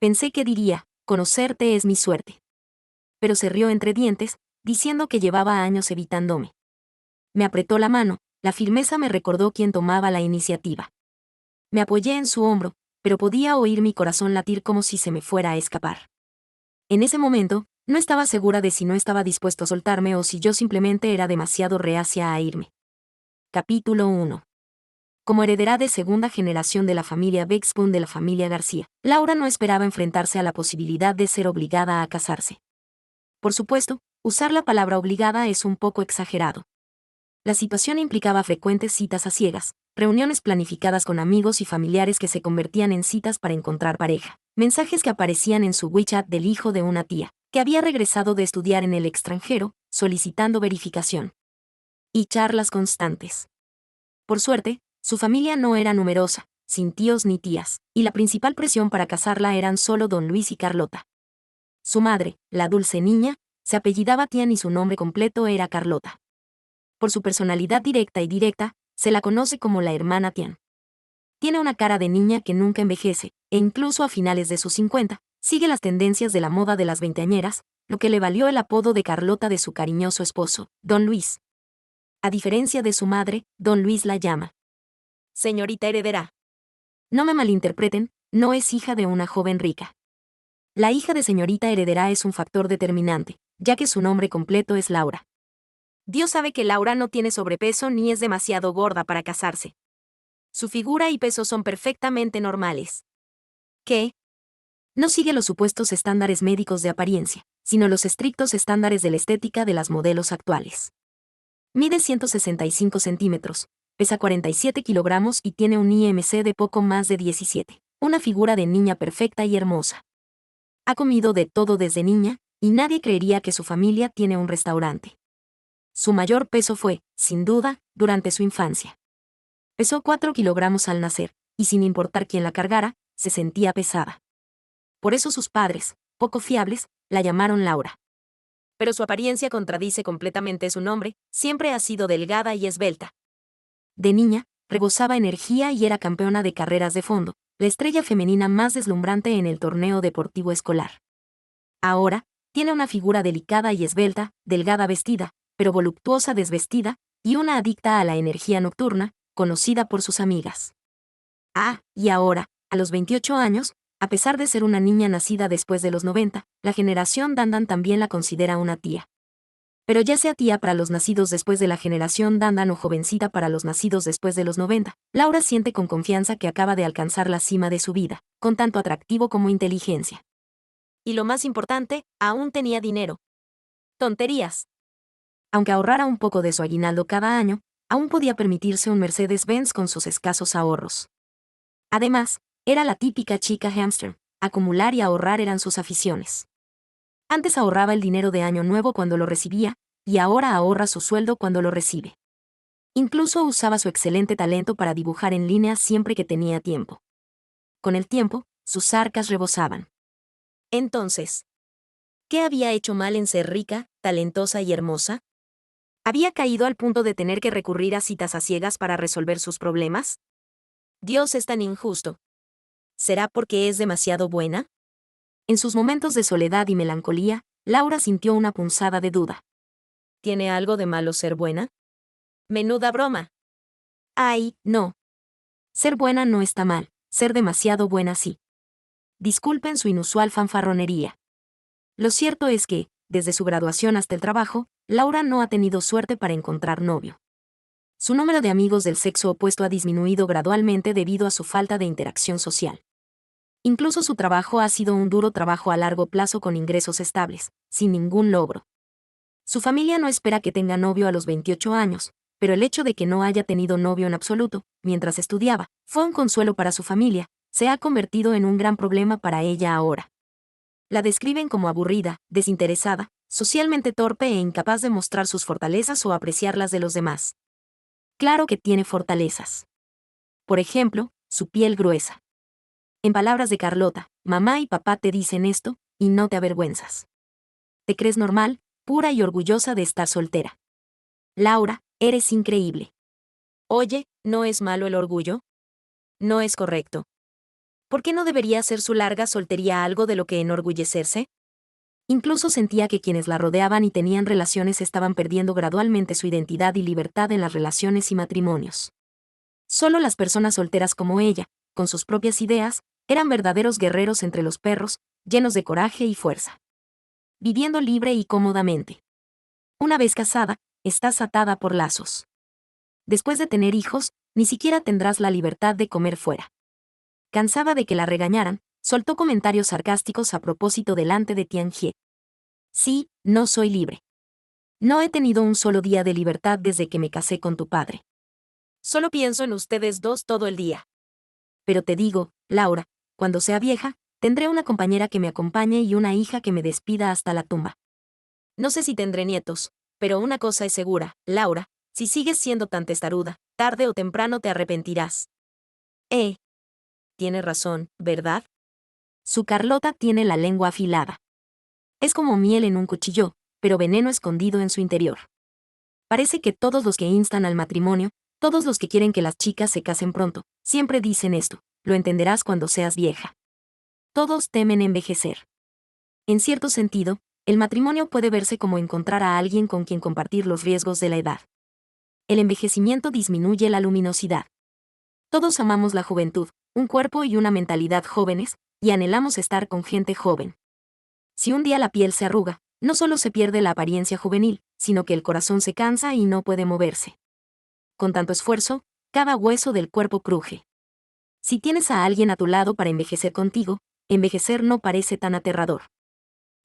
Pensé que diría, conocerte es mi suerte. Pero se rió entre dientes, diciendo que llevaba años evitándome. Me apretó la mano, la firmeza me recordó quién tomaba la iniciativa. Me apoyé en su hombro, pero podía oír mi corazón latir como si se me fuera a escapar. En ese momento, no estaba segura de si no estaba dispuesto a soltarme o si yo simplemente era demasiado reacia a irme. Capítulo 1. Como heredera de segunda generación de la familia Bexbun de la familia García, Laura no esperaba enfrentarse a la posibilidad de ser obligada a casarse. Por supuesto, usar la palabra obligada es un poco exagerado. La situación implicaba frecuentes citas a ciegas, reuniones planificadas con amigos y familiares que se convertían en citas para encontrar pareja, mensajes que aparecían en su WeChat del hijo de una tía, que había regresado de estudiar en el extranjero, solicitando verificación. Y charlas constantes. Por suerte, su familia no era numerosa, sin tíos ni tías, y la principal presión para casarla eran solo don Luis y Carlota. Su madre, la dulce niña, se apellidaba Tian y su nombre completo era Carlota. Por su personalidad directa, se la conoce como la hermana Tian. Tiene una cara de niña que nunca envejece, e incluso a finales de sus 50, sigue las tendencias de la moda de las veinteañeras, lo que le valió el apodo de Carlota de su cariñoso esposo, don Luis. A diferencia de su madre, don Luis la llama señorita heredera. No me malinterpreten, no es hija de una joven rica. La hija de señorita heredera es un factor determinante, ya que su nombre completo es Laura. Dios sabe que Laura no tiene sobrepeso ni es demasiado gorda para casarse. Su figura y peso son perfectamente normales. ¿Qué? No sigue los supuestos estándares médicos de apariencia, sino los estrictos estándares de la estética de las modelos actuales. Mide 165 centímetros, pesa 47 kilogramos y tiene un IMC de poco más de 17, una figura de niña perfecta y hermosa. Ha comido de todo desde niña, y nadie creería que su familia tiene un restaurante. Su mayor peso fue, sin duda, durante su infancia. Pesó 4 kilogramos al nacer, y sin importar quién la cargara, se sentía pesada. Por eso sus padres, poco fiables, la llamaron Laura. Pero su apariencia contradice completamente su nombre, siempre ha sido delgada y esbelta. De niña, rebosaba energía y era campeona de carreras de fondo, la estrella femenina más deslumbrante en el torneo deportivo escolar. Ahora, tiene una figura delicada y esbelta, delgada vestida, pero voluptuosa desvestida, y una adicta a la energía nocturna, conocida por sus amigas. Ah, y ahora, a los 28 años, a pesar de ser una niña nacida después de los 90, la generación Dandan también la considera una tía. Pero ya sea tía para los nacidos después de la generación Dandan o jovencita para los nacidos después de los 90, Laura siente con confianza que acaba de alcanzar la cima de su vida, con tanto atractivo como inteligencia. Y lo más importante, aún tenía dinero. Tonterías. Aunque ahorrara un poco de su aguinaldo cada año, aún podía permitirse un Mercedes-Benz con sus escasos ahorros. Además, era la típica chica hámster, acumular y ahorrar eran sus aficiones. Antes ahorraba el dinero de Año Nuevo cuando lo recibía, y ahora ahorra su sueldo cuando lo recibe. Incluso usaba su excelente talento para dibujar en línea siempre que tenía tiempo. Con el tiempo, sus arcas rebosaban. Entonces, ¿qué había hecho mal en ser rica, talentosa y hermosa? ¿Había caído al punto de tener que recurrir a citas a ciegas para resolver sus problemas? Dios es tan injusto. ¿Será porque es demasiado buena? En sus momentos de soledad y melancolía, Laura sintió una punzada de duda. ¿Tiene algo de malo ser buena? Menuda broma. Ay, no. Ser buena no está mal, ser demasiado buena sí. Disculpen su inusual fanfarronería. Lo cierto es que, desde su graduación hasta el trabajo, Laura no ha tenido suerte para encontrar novio. Su número de amigos del sexo opuesto ha disminuido gradualmente debido a su falta de interacción social. Incluso su trabajo ha sido un duro trabajo a largo plazo con ingresos estables, sin ningún logro. Su familia no espera que tenga novio a los 28 años, pero el hecho de que no haya tenido novio en absoluto, mientras estudiaba, fue un consuelo para su familia, se ha convertido en un gran problema para ella ahora. La describen como aburrida, desinteresada, socialmente torpe e incapaz de mostrar sus fortalezas o apreciarlas de los demás. Claro que tiene fortalezas. Por ejemplo, su piel gruesa. En palabras de Carlota, mamá y papá te dicen esto, y no te avergüenzas. Te crees normal, pura y orgullosa de estar soltera. Laura, eres increíble. Oye, ¿no es malo el orgullo? No es correcto. ¿Por qué no debería ser su larga soltería algo de lo que enorgullecerse? Incluso sentía que quienes la rodeaban y tenían relaciones estaban perdiendo gradualmente su identidad y libertad en las relaciones y matrimonios. Solo las personas solteras como ella, con sus propias ideas, eran verdaderos guerreros entre los perros, llenos de coraje y fuerza. Viviendo libre y cómodamente. Una vez casada, estás atada por lazos. Después de tener hijos, ni siquiera tendrás la libertad de comer fuera. Cansada de que la regañaran, soltó comentarios sarcásticos a propósito delante de Tianjie. Sí, no soy libre. No he tenido un solo día de libertad desde que me casé con tu padre. Solo pienso en ustedes dos todo el día. Pero te digo, Laura, cuando sea vieja, tendré una compañera que me acompañe y una hija que me despida hasta la tumba. No sé si tendré nietos, pero una cosa es segura, Laura, si sigues siendo tan testaruda, tarde o temprano te arrepentirás. Tiene razón, ¿verdad? Su Carlota tiene la lengua afilada. Es como miel en un cuchillo, pero veneno escondido en su interior. Parece que todos los que instan al matrimonio, todos los que quieren que las chicas se casen pronto, siempre dicen esto: lo entenderás cuando seas vieja. Todos temen envejecer. En cierto sentido, el matrimonio puede verse como encontrar a alguien con quien compartir los riesgos de la edad. El envejecimiento disminuye la luminosidad. Todos amamos la juventud, un cuerpo y una mentalidad jóvenes, y anhelamos estar con gente joven. Si un día la piel se arruga, no solo se pierde la apariencia juvenil, sino que el corazón se cansa y no puede moverse. Con tanto esfuerzo, cada hueso del cuerpo cruje. Si tienes a alguien a tu lado para envejecer contigo, envejecer no parece tan aterrador.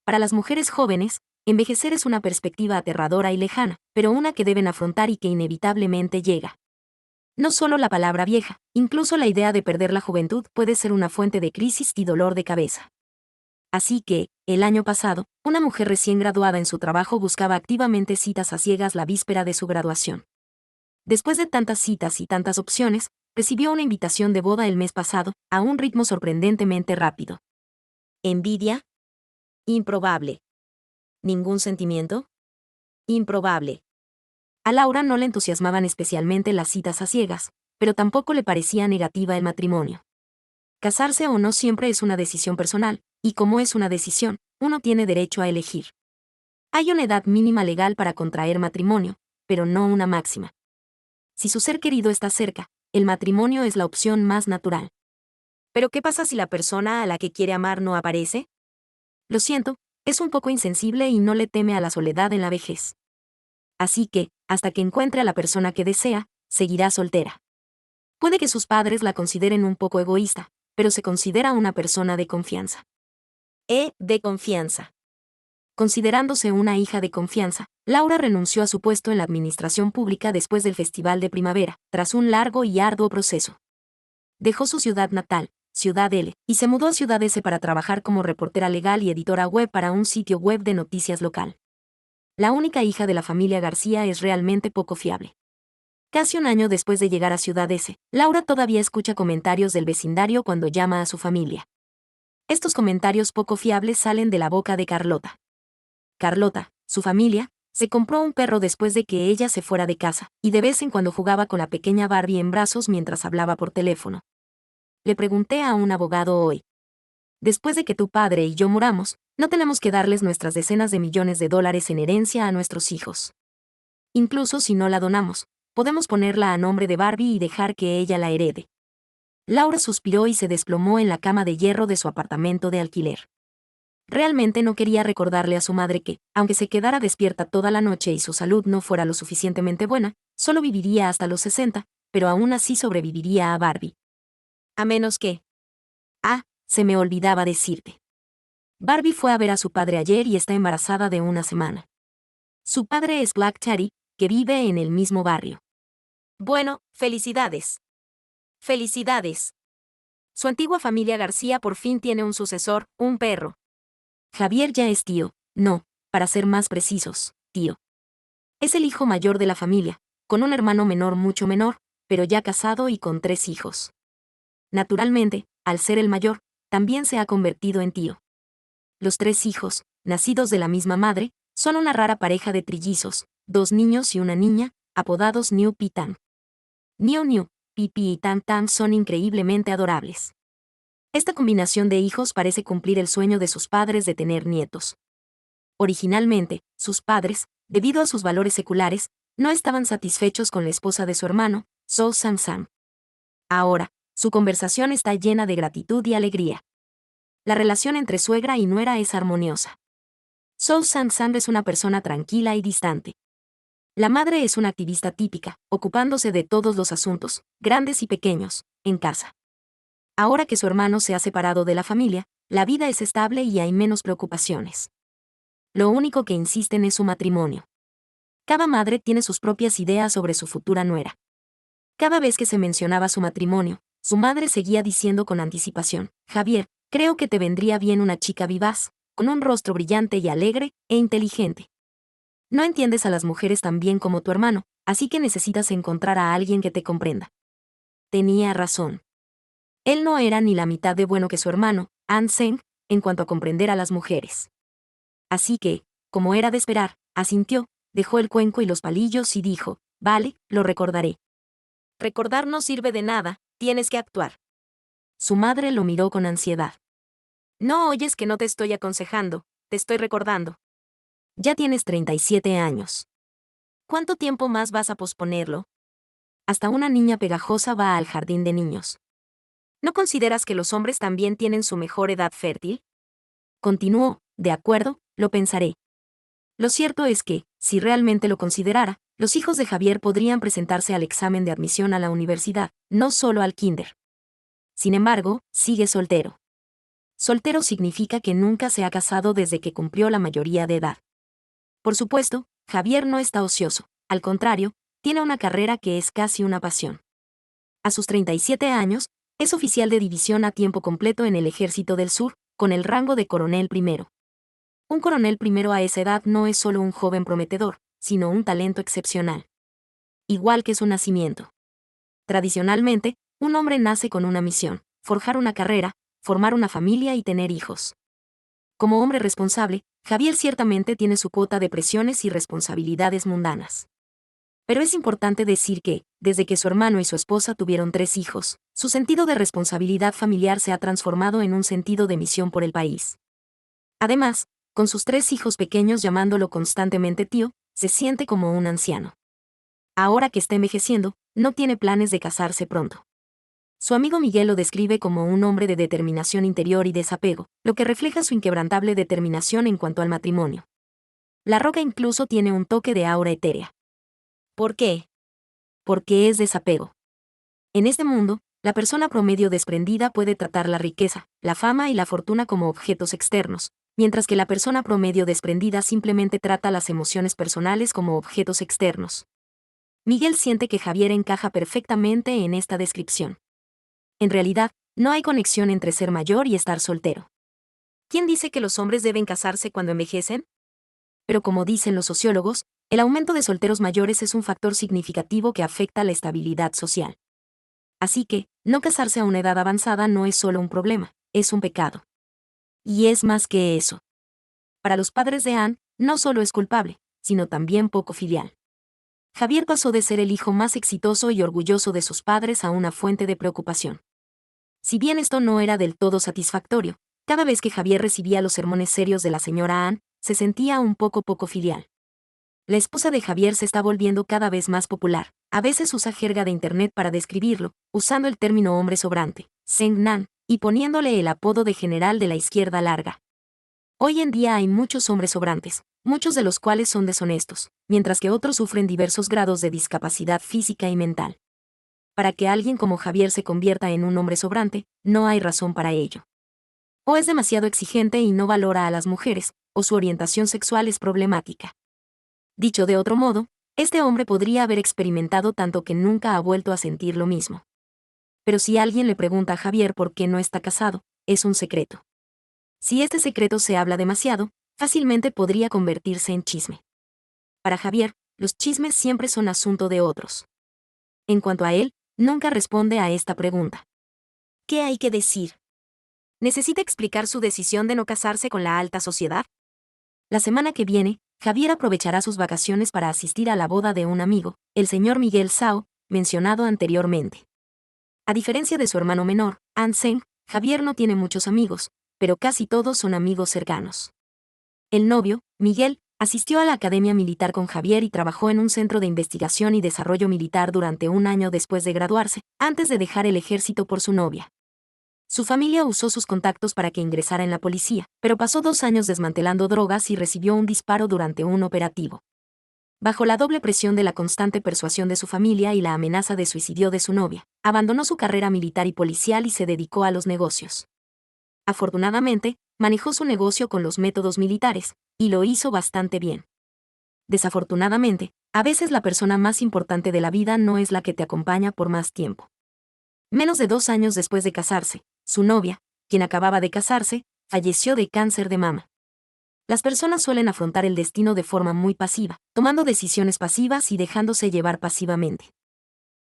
Para las mujeres jóvenes, envejecer es una perspectiva aterradora y lejana, pero una que deben afrontar y que inevitablemente llega. No solo la palabra vieja, incluso la idea de perder la juventud puede ser una fuente de crisis y dolor de cabeza. Así que, el año pasado, una mujer recién graduada en su trabajo buscaba activamente citas a ciegas la víspera de su graduación. Después de tantas citas y tantas opciones, recibió una invitación de boda el mes pasado, a un ritmo sorprendentemente rápido. ¿Envidia? Improbable. ¿Ningún sentimiento? Improbable. A Laura no le entusiasmaban especialmente las citas a ciegas, pero tampoco le parecía negativa el matrimonio. Casarse o no siempre es una decisión personal, y como es una decisión, uno tiene derecho a elegir. Hay una edad mínima legal para contraer matrimonio, pero no una máxima. Si su ser querido está cerca, el matrimonio es la opción más natural. ¿Pero qué pasa si la persona a la que quiere amar no aparece? Lo siento, es un poco insensible y no le teme a la soledad en la vejez. Así que, hasta que encuentre a la persona que desea, seguirá soltera. Puede que sus padres la consideren un poco egoísta, pero se considera una persona de confianza. De confianza. Considerándose una hija de confianza, Laura renunció a su puesto en la administración pública después del Festival de Primavera, tras un largo y arduo proceso. Dejó su ciudad natal, Ciudad L, y se mudó a Ciudad S para trabajar como reportera legal y editora web para un sitio web de noticias local. La única hija de la familia García es realmente poco fiable. Casi un año después de llegar a Ciudad S, Laura todavía escucha comentarios del vecindario cuando llama a su familia. Estos comentarios poco fiables salen de la boca de Carlota. Carlota, su familia, se compró un perro después de que ella se fuera de casa, y de vez en cuando jugaba con la pequeña Barbie en brazos mientras hablaba por teléfono. Le pregunté a un abogado hoy. Después de que tu padre y yo muramos, no tenemos que darles nuestras decenas de millones de dólares en herencia a nuestros hijos. Incluso si no la donamos, podemos ponerla a nombre de Barbie y dejar que ella la herede. Laura suspiró y se desplomó en la cama de hierro de su apartamento de alquiler. Realmente no quería recordarle a su madre que, aunque se quedara despierta toda la noche y su salud no fuera lo suficientemente buena, solo viviría hasta los 60, pero aún así sobreviviría a Barbie. A menos que... se me olvidaba decirte. Barbie fue a ver a su padre ayer y está embarazada de una semana. Su padre es Black Cherry, que vive en el mismo barrio. Bueno, felicidades. Felicidades. Su antigua familia García por fin tiene un sucesor, un perro. Javier ya es tío, no, para ser más precisos, tío. Es el hijo mayor de la familia, con un hermano menor mucho menor, pero ya casado y con 3 hijos. Naturalmente, al ser el mayor, también se ha convertido en tío. Los 3 hijos, nacidos de la misma madre, son una rara pareja de trillizos, 2 niños y una niña, apodados New Pitan. New, Pipi y Tan Tan son increíblemente adorables. Esta combinación de hijos parece cumplir el sueño de sus padres de tener nietos. Originalmente, sus padres, debido a sus valores seculares, no estaban satisfechos con la esposa de su hermano, So Sang-sam. Ahora, su conversación está llena de gratitud y alegría. La relación entre suegra y nuera es armoniosa. So Sang-sam es una persona tranquila y distante. La madre es una activista típica, ocupándose de todos los asuntos, grandes y pequeños, en casa. Ahora que su hermano se ha separado de la familia, la vida es estable y hay menos preocupaciones. Lo único que insisten es su matrimonio. Cada madre tiene sus propias ideas sobre su futura nuera. Cada vez que se mencionaba su matrimonio, su madre seguía diciendo con anticipación: Javier, creo que te vendría bien una chica vivaz, con un rostro brillante y alegre, e inteligente. No entiendes a las mujeres tan bien como tu hermano, así que necesitas encontrar a alguien que te comprenda. Tenía razón. Él no era ni la mitad de bueno que su hermano, An Seng, en cuanto a comprender a las mujeres. Así que, como era de esperar, asintió, dejó el cuenco y los palillos y dijo: vale, lo recordaré. Recordar no sirve de nada, tienes que actuar. Su madre lo miró con ansiedad. No oyes que no te estoy aconsejando, te estoy recordando. Ya tienes 37 años. ¿Cuánto tiempo más vas a posponerlo? Hasta una niña pegajosa va al jardín de niños. ¿No consideras que los hombres también tienen su mejor edad fértil? Continuó: de acuerdo, lo pensaré. Lo cierto es que, si realmente lo considerara, los hijos de Javier podrían presentarse al examen de admisión a la universidad, no solo al kinder. Sin embargo, sigue soltero. Soltero significa que nunca se ha casado desde que cumplió la mayoría de edad. Por supuesto, Javier no está ocioso, al contrario, tiene una carrera que es casi una pasión. A sus 37 años, es oficial de división a tiempo completo en el Ejército del Sur, con el rango de coronel primero. Un coronel primero a esa edad no es solo un joven prometedor, sino un talento excepcional. Igual que su nacimiento. Tradicionalmente, un hombre nace con una misión: forjar una carrera, formar una familia y tener hijos. Como hombre responsable, Javier ciertamente tiene su cuota de presiones y responsabilidades mundanas. Pero es importante decir que, desde que su hermano y su esposa tuvieron 3 hijos, su sentido de responsabilidad familiar se ha transformado en un sentido de misión por el país. Además, con sus 3 hijos pequeños llamándolo constantemente tío, se siente como un anciano. Ahora que está envejeciendo, no tiene planes de casarse pronto. Su amigo Miguel lo describe como un hombre de determinación interior y desapego, lo que refleja su inquebrantable determinación en cuanto al matrimonio. La Roca incluso tiene un toque de aura etérea. ¿Por qué? Porque es desapego. En este mundo, la persona promedio desprendida puede tratar la riqueza, la fama y la fortuna como objetos externos, mientras que la persona promedio desprendida simplemente trata las emociones personales como objetos externos. Miguel siente que Javier encaja perfectamente en esta descripción. En realidad, no hay conexión entre ser mayor y estar soltero. ¿Quién dice que los hombres deben casarse cuando envejecen? Pero como dicen los sociólogos, el aumento de solteros mayores es un factor significativo que afecta la estabilidad social. Así que, no casarse a una edad avanzada no es solo un problema, es un pecado. Y es más que eso. Para los padres de Anne, no solo es culpable, sino también poco filial. Javier pasó de ser el hijo más exitoso y orgulloso de sus padres a una fuente de preocupación. Si bien esto no era del todo satisfactorio, cada vez que Javier recibía los sermones serios de la señora Anne, se sentía un poco filial. La esposa de Javier se está volviendo cada vez más popular. A veces usa jerga de internet para describirlo, usando el término hombre sobrante, Seng Nan, y poniéndole el apodo de general de la izquierda larga. Hoy en día hay muchos hombres sobrantes, muchos de los cuales son deshonestos, mientras que otros sufren diversos grados de discapacidad física y mental. Para que alguien como Javier se convierta en un hombre sobrante, no hay razón para ello. O es demasiado exigente y no valora a las mujeres, o su orientación sexual es problemática. Dicho de otro modo, este hombre podría haber experimentado tanto que nunca ha vuelto a sentir lo mismo. Pero si alguien le pregunta a Javier por qué no está casado, es un secreto. Si este secreto se habla demasiado, fácilmente podría convertirse en chisme. Para Javier, los chismes siempre son asunto de otros. En cuanto a él, nunca responde a esta pregunta. ¿Qué hay que decir? ¿Necesita explicar su decisión de no casarse con la alta sociedad? La semana que viene, Javier aprovechará sus vacaciones para asistir a la boda de un amigo, el señor Miguel Sao, mencionado anteriormente. A diferencia de su hermano menor, An Seng, Javier no tiene muchos amigos, pero casi todos son amigos cercanos. El novio, Miguel, asistió a la Academia Militar con Javier y trabajó en un centro de investigación y desarrollo militar durante un año después de graduarse, antes de dejar el ejército por su novia. Su familia usó sus contactos para que ingresara en la policía, pero pasó 2 años desmantelando drogas y recibió un disparo durante un operativo. Bajo la doble presión de la constante persuasión de su familia y la amenaza de suicidio de su novia, abandonó su carrera militar y policial y se dedicó a los negocios. Afortunadamente, manejó su negocio con los métodos militares, y lo hizo bastante bien. Desafortunadamente, a veces la persona más importante de la vida no es la que te acompaña por más tiempo. Menos de 2 años después de casarse, su novia, quien acababa de casarse, falleció de cáncer de mama. Las personas suelen afrontar el destino de forma muy pasiva, tomando decisiones pasivas y dejándose llevar pasivamente.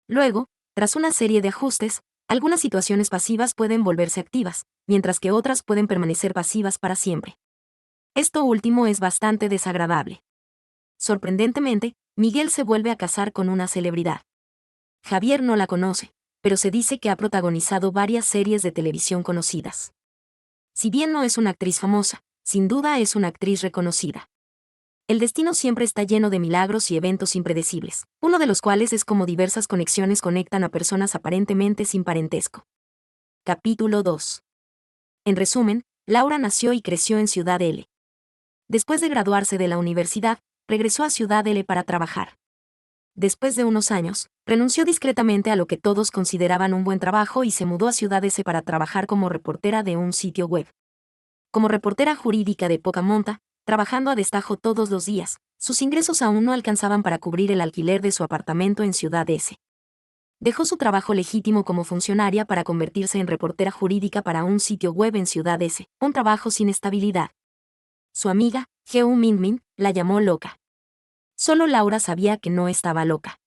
Luego, tras una serie de ajustes, algunas situaciones pasivas pueden volverse activas, mientras que otras pueden permanecer pasivas para siempre. Esto último es bastante desagradable. Sorprendentemente, Miguel se vuelve a casar con una celebridad. Javier no la conoce, pero se dice que ha protagonizado varias series de televisión conocidas. Si bien no es una actriz famosa, sin duda es una actriz reconocida. El destino siempre está lleno de milagros y eventos impredecibles, uno de los cuales es cómo diversas conexiones conectan a personas aparentemente sin parentesco. Capítulo 2. En resumen, Laura nació y creció en Ciudad L. Después de graduarse de la universidad, regresó a Ciudad L para trabajar. Después de unos años, renunció discretamente a lo que todos consideraban un buen trabajo y se mudó a Ciudad S para trabajar como reportera de un sitio web. Como reportera jurídica de poca monta, trabajando a destajo todos los días, sus ingresos aún no alcanzaban para cubrir el alquiler de su apartamento en Ciudad S. Dejó su trabajo legítimo como funcionaria para convertirse en reportera jurídica para un sitio web en Ciudad S, un trabajo sin estabilidad. Su amiga, Geo Minmin, la llamó loca. Solo Laura sabía que no estaba loca.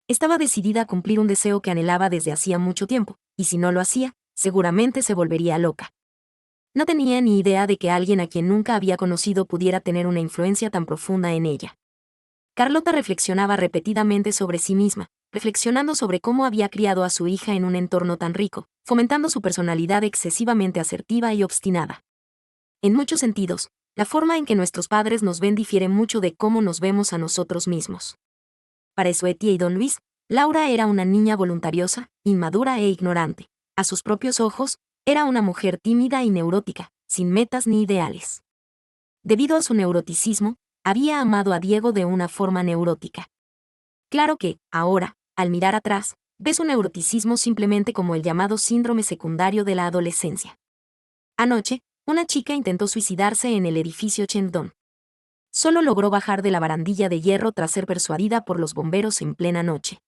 Estaba decidida a cumplir un deseo que anhelaba desde hacía mucho tiempo, y si no lo hacía, seguramente se volvería loca. No tenía ni idea de que alguien a quien nunca había conocido pudiera tener una influencia tan profunda en ella. Carlota reflexionaba repetidamente sobre sí misma, reflexionando sobre cómo había criado a su hija en un entorno tan rico, fomentando su personalidad excesivamente asertiva y obstinada. En muchos sentidos, la forma en que nuestros padres nos ven difiere mucho de cómo nos vemos a nosotros mismos. Para Suetia y don Luis, Laura era una niña voluntariosa, inmadura e ignorante. A sus propios ojos, era una mujer tímida y neurótica, sin metas ni ideales. Debido a su neuroticismo, había amado a Diego de una forma neurótica. Claro que, ahora, al mirar atrás, ve su neuroticismo simplemente como el llamado síndrome secundario de la adolescencia. Anoche, una chica intentó suicidarse en el edificio Chendon. Solo logró bajar de la barandilla de hierro tras ser persuadida por los bomberos en plena noche.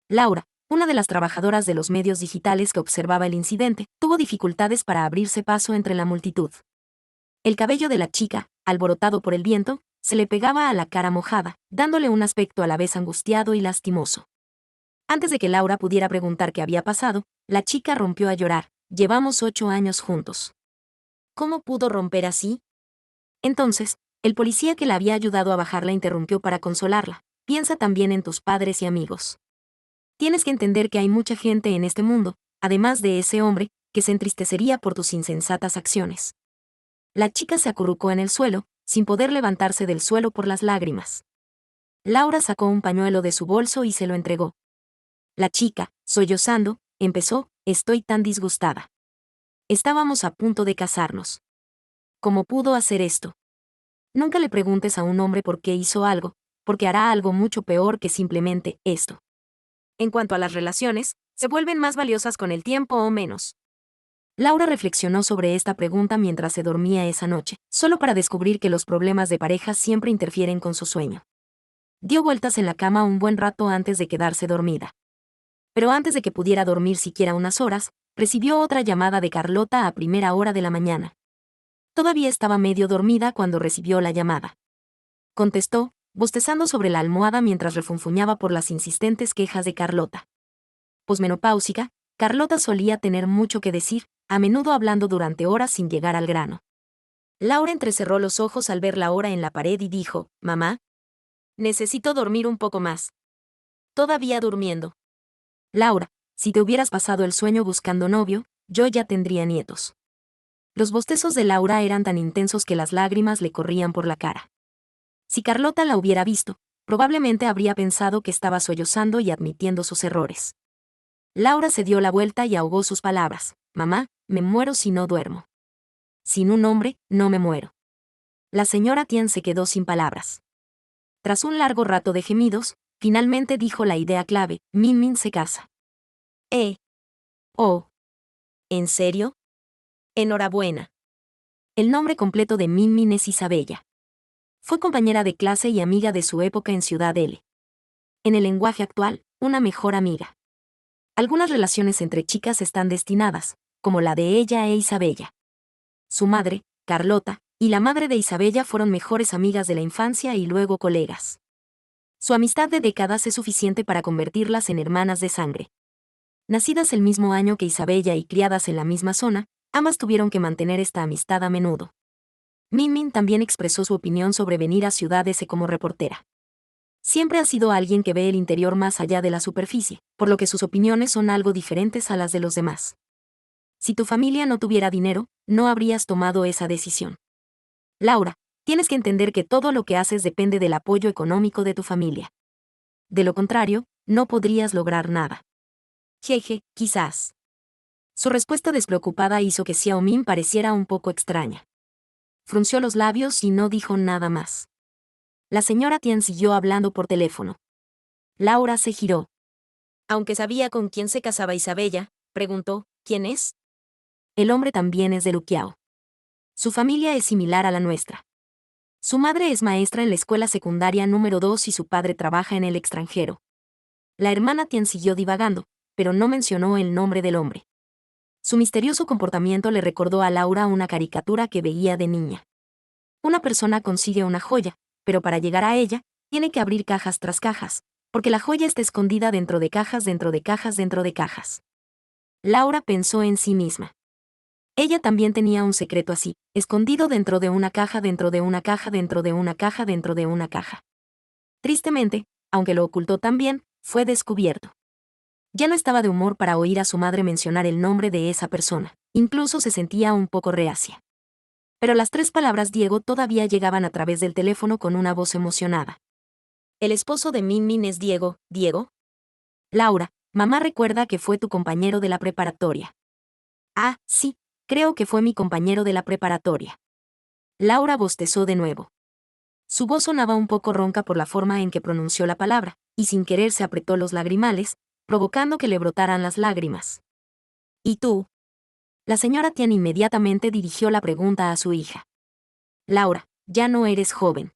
Laura, una de las trabajadoras de los medios digitales que observaba el incidente, tuvo dificultades para abrirse paso entre la multitud. El cabello de la chica, alborotado por el viento, se le pegaba a la cara mojada, dándole un aspecto a la vez angustiado y lastimoso. Antes de que Laura pudiera preguntar qué había pasado, la chica rompió a llorar. Llevamos 8 años juntos. ¿Cómo pudo romper así? Entonces, el policía que la había ayudado a bajar la interrumpió para consolarla. Piensa también en tus padres y amigos. Tienes que entender que hay mucha gente en este mundo, además de ese hombre, que se entristecería por tus insensatas acciones. La chica se acurrucó en el suelo, sin poder levantarse del suelo por las lágrimas. Laura sacó un pañuelo de su bolso y se lo entregó. La chica, sollozando, empezó: estoy tan disgustada. Estábamos a punto de casarnos. ¿Cómo pudo hacer esto? Nunca le preguntes a un hombre por qué hizo algo, porque hará algo mucho peor que simplemente esto. En cuanto a las relaciones, ¿se vuelven más valiosas con el tiempo o menos? Laura reflexionó sobre esta pregunta mientras se dormía esa noche, solo para descubrir que los problemas de pareja siempre interfieren con su sueño. Dio vueltas en la cama un buen rato antes de quedarse dormida. Pero antes de que pudiera dormir siquiera unas horas, recibió otra llamada de Carlota a primera hora de la mañana. Todavía estaba medio dormida cuando recibió la llamada. Contestó, bostezando sobre la almohada mientras refunfuñaba por las insistentes quejas de Carlota. Posmenopáusica, Carlota solía tener mucho que decir, a menudo hablando durante horas sin llegar al grano. Laura entrecerró los ojos al ver la hora en la pared y dijo: «Mamá, necesito dormir un poco más». «Todavía durmiendo». «Laura, si te hubieras pasado el sueño buscando novio, yo ya tendría nietos. Los bostezos de Laura eran tan intensos que las lágrimas le corrían por la cara. Si Carlota la hubiera visto, probablemente habría pensado que estaba sollozando y admitiendo sus errores. Laura se dio la vuelta y ahogó sus palabras. Mamá, me muero si no duermo. Sin un hombre, no me muero. La señora Tien se quedó sin palabras. Tras un largo rato de gemidos, finalmente dijo la idea clave: Min Min se casa. Oh. ¿En serio? Enhorabuena. El nombre completo de Min Min es Isabella. Fue compañera de clase y amiga de su época en Ciudad L. En el lenguaje actual, una mejor amiga. Algunas relaciones entre chicas están destinadas, como la de ella e Isabella. Su madre, Carlota, y la madre de Isabella fueron mejores amigas de la infancia y luego colegas. Su amistad de décadas es suficiente para convertirlas en hermanas de sangre. Nacidas el mismo año que Isabella y criadas en la misma zona, ambas tuvieron que mantener esta amistad a menudo. Min Min también expresó su opinión sobre venir a Ciudad S como reportera. Siempre ha sido alguien que ve el interior más allá de la superficie, por lo que sus opiniones son algo diferentes a las de los demás. Si tu familia no tuviera dinero, no habrías tomado esa decisión. Laura, tienes que entender que todo lo que haces depende del apoyo económico de tu familia. De lo contrario, no podrías lograr nada. Jeje, quizás. Su respuesta despreocupada hizo que Xiao Min pareciera un poco extraña. Frunció los labios y no dijo nada más. La señora Tian siguió hablando por teléfono. Laura se giró. Aunque sabía con quién se casaba Isabella, preguntó: ¿quién es? El hombre también es de Luqiao. Su familia es similar a la nuestra. Su madre es maestra en la escuela secundaria número 2 y su padre trabaja en el extranjero. La hermana Tian siguió divagando, pero no mencionó el nombre del hombre. Su misterioso comportamiento le recordó a Laura una caricatura que veía de niña. Una persona consigue una joya, pero para llegar a ella, tiene que abrir cajas tras cajas, porque la joya está escondida dentro de cajas dentro de cajas dentro de cajas. Laura pensó en sí misma. Ella también tenía un secreto así, escondido dentro de una caja dentro de una caja dentro de una caja dentro de una caja. Tristemente, aunque lo ocultó también, fue descubierto. Ya no estaba de humor para oír a su madre mencionar el nombre de esa persona, incluso se sentía un poco reacia. Pero las 3 palabras Diego todavía llegaban a través del teléfono con una voz emocionada. ¿El esposo de Min Min es Diego, Diego? Laura, mamá recuerda que fue tu compañero de la preparatoria. Ah, sí, creo que fue mi compañero de la preparatoria. Laura bostezó de nuevo. Su voz sonaba un poco ronca por la forma en que pronunció la palabra, y sin querer se apretó los lagrimales, provocando que le brotaran las lágrimas. ¿Y tú? La señora Tian inmediatamente dirigió la pregunta a su hija. Laura, ya no eres joven.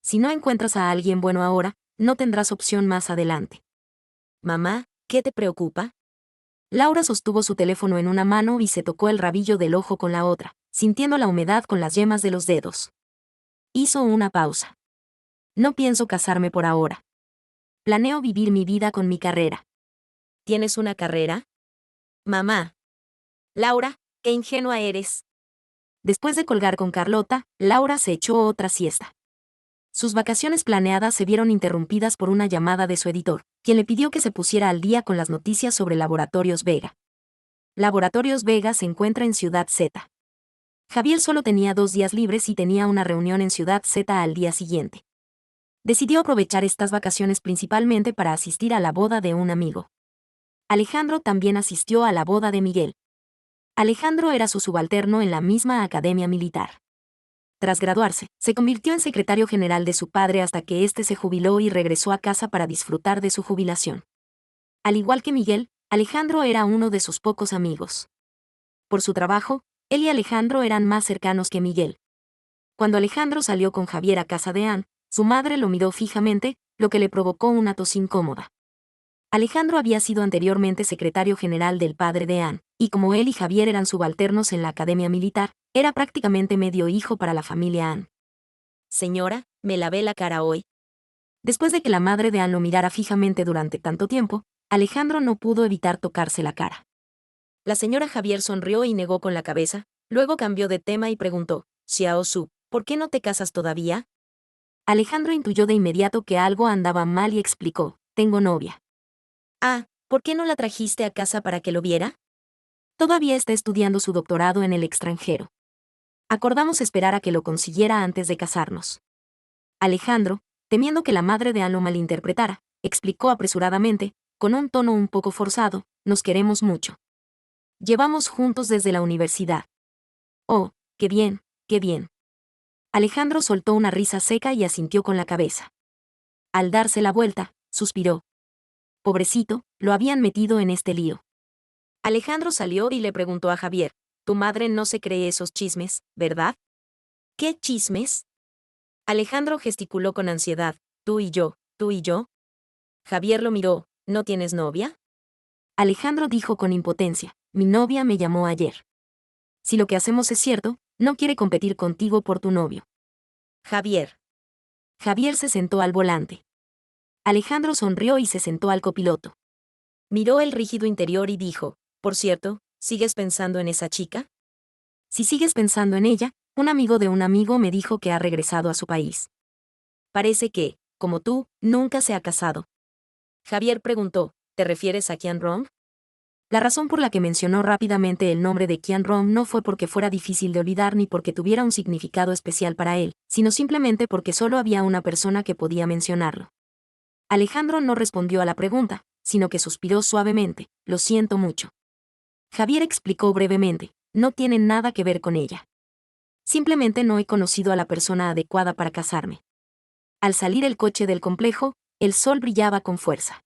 Si no encuentras a alguien bueno ahora, no tendrás opción más adelante. Mamá, ¿qué te preocupa? Laura sostuvo su teléfono en una mano y se tocó el rabillo del ojo con la otra, sintiendo la humedad con las yemas de los dedos. Hizo una pausa. No pienso casarme por ahora. Planeo vivir mi vida con mi carrera. ¿Tienes una carrera? Mamá. Laura, qué ingenua eres. Después de colgar con Carlota, Laura se echó otra siesta. Sus vacaciones planeadas se vieron interrumpidas por una llamada de su editor, quien le pidió que se pusiera al día con las noticias sobre Laboratorios Vega. Laboratorios Vega se encuentra en Ciudad Z. Javier solo tenía 2 días libres y tenía una reunión en Ciudad Z al día siguiente. Decidió aprovechar estas vacaciones principalmente para asistir a la boda de un amigo. Alejandro también asistió a la boda de Miguel. Alejandro era su subalterno en la misma academia militar. Tras graduarse, se convirtió en secretario general de su padre hasta que éste se jubiló y regresó a casa para disfrutar de su jubilación. Al igual que Miguel, Alejandro era uno de sus pocos amigos. Por su trabajo, él y Alejandro eran más cercanos que Miguel. Cuando Alejandro salió con Javier a casa de Ann, su madre lo miró fijamente, lo que le provocó una tos incómoda. Alejandro había sido anteriormente secretario general del padre de Ann, y como él y Javier eran subalternos en la academia militar, era prácticamente medio hijo para la familia Ann. Señora, me lavé la cara hoy. Después de que la madre de Ann lo mirara fijamente durante tanto tiempo, Alejandro no pudo evitar tocarse la cara. La señora Javier sonrió y negó con la cabeza, luego cambió de tema y preguntó: Xiao Su, ¿por qué no te casas todavía? Alejandro intuyó de inmediato que algo andaba mal y explicó: tengo novia. Ah, ¿por qué no la trajiste a casa para que lo viera? Todavía está estudiando su doctorado en el extranjero. Acordamos esperar a que lo consiguiera antes de casarnos. Alejandro, temiendo que la madre de Anne lo malinterpretara, explicó apresuradamente, con un tono un poco forzado: nos queremos mucho. Llevamos juntos desde la universidad. Oh, qué bien, qué bien. Alejandro soltó una risa seca y asintió con la cabeza. Al darse la vuelta, suspiró. Pobrecito, lo habían metido en este lío. Alejandro salió y le preguntó a Javier: tu madre no se cree esos chismes, ¿verdad? ¿Qué chismes? Alejandro gesticuló con ansiedad: tú y yo, tú y yo. Javier lo miró: ¿no tienes novia? Alejandro dijo con impotencia: mi novia me llamó ayer. Si lo que hacemos es cierto, no quiere competir contigo por tu novio. Javier. Javier se sentó al volante. Alejandro sonrió y se sentó al copiloto. Miró el rígido interior y dijo: por cierto, ¿sigues pensando en esa chica? Si sigues pensando en ella, un amigo de un amigo me dijo que ha regresado a su país. Parece que, como tú, nunca se ha casado. Javier preguntó: ¿te refieres a Qian Rong? La razón por la que mencionó rápidamente el nombre de Qian Rong no fue porque fuera difícil de olvidar ni porque tuviera un significado especial para él, sino simplemente porque solo había una persona que podía mencionarlo. Alejandro no respondió a la pregunta, sino que suspiró suavemente: lo siento mucho. Javier explicó brevemente: no tiene nada que ver con ella. Simplemente no he conocido a la persona adecuada para casarme. Al salir el coche del complejo, el sol brillaba con fuerza.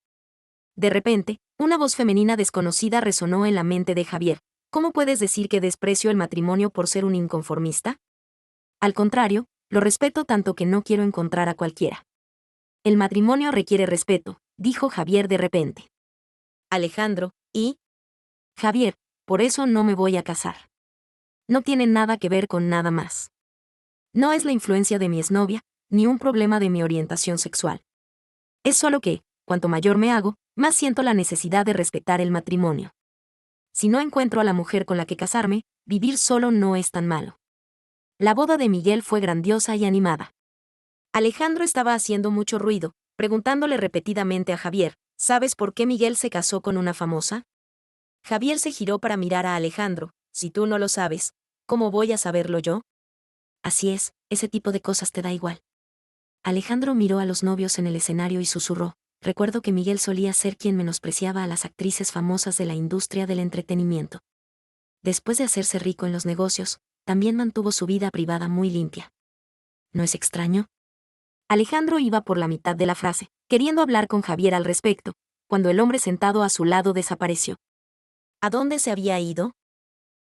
De repente, una voz femenina desconocida resonó en la mente de Javier: ¿cómo puedes decir que desprecio el matrimonio por ser un inconformista? Al contrario, lo respeto tanto que no quiero encontrar a cualquiera. El matrimonio requiere respeto, dijo Javier de repente. Alejandro: ¿y? Javier: por eso no me voy a casar. No tiene nada que ver con nada más. No es la influencia de mi exnovia, ni un problema de mi orientación sexual. Es solo que, cuanto mayor me hago, más siento la necesidad de respetar el matrimonio. Si no encuentro a la mujer con la que casarme, vivir solo no es tan malo. La boda de Miguel fue grandiosa y animada. Alejandro estaba haciendo mucho ruido, preguntándole repetidamente a Javier: ¿sabes por qué Miguel se casó con una famosa? Javier se giró para mirar a Alejandro: si tú no lo sabes, ¿cómo voy a saberlo yo? Así es, ese tipo de cosas te da igual. Alejandro miró a los novios en el escenario y susurró: recuerdo que Miguel solía ser quien menospreciaba a las actrices famosas de la industria del entretenimiento. Después de hacerse rico en los negocios, también mantuvo su vida privada muy limpia. ¿No es extraño? Alejandro iba por la mitad de la frase, queriendo hablar con Javier al respecto, cuando el hombre sentado a su lado desapareció. ¿A dónde se había ido?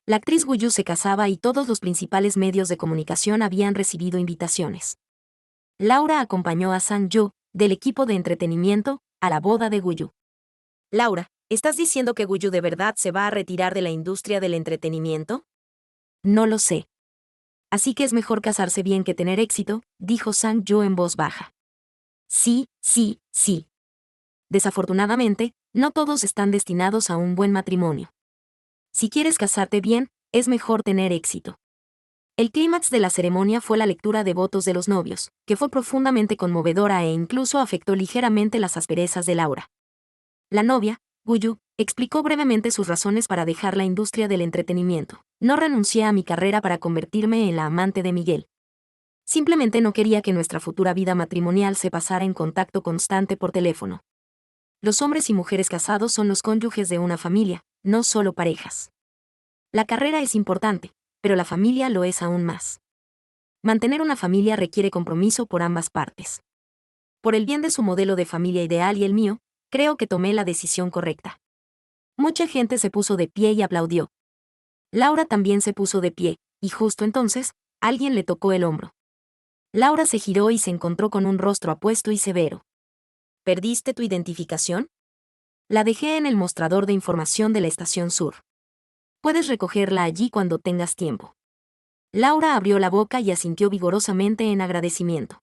La actriz Gu Yu se casaba y todos los principales medios de comunicación habían recibido invitaciones. Laura acompañó a Sang Yu, del equipo de entretenimiento, a la boda de Gu Yu. Laura, ¿estás diciendo que Gu Yu de verdad se va a retirar de la industria del entretenimiento? No lo sé. Así que es mejor casarse bien que tener éxito, dijo Sang Yu en voz baja. Sí, sí, sí. Desafortunadamente, no todos están destinados a un buen matrimonio. Si quieres casarte bien, es mejor tener éxito. El clímax de la ceremonia fue la lectura de votos de los novios, que fue profundamente conmovedora e incluso afectó ligeramente las asperezas de Laura. La novia, Gu Yu, explicó brevemente sus razones para dejar la industria del entretenimiento. No renuncié a mi carrera para convertirme en la amante de Miguel. Simplemente no quería que nuestra futura vida matrimonial se pasara en contacto constante por teléfono. Los hombres y mujeres casados son los cónyuges de una familia, no solo parejas. La carrera es importante, pero la familia lo es aún más. Mantener una familia requiere compromiso por ambas partes. Por el bien de su modelo de familia ideal y el mío, creo que tomé la decisión correcta. Mucha gente se puso de pie y aplaudió. Laura también se puso de pie, y justo entonces, alguien le tocó el hombro. Laura se giró y se encontró con un rostro apuesto y severo. ¿Perdiste tu identificación? La dejé en el mostrador de información de la estación sur. Puedes recogerla allí cuando tengas tiempo. Laura abrió la boca y asintió vigorosamente en agradecimiento.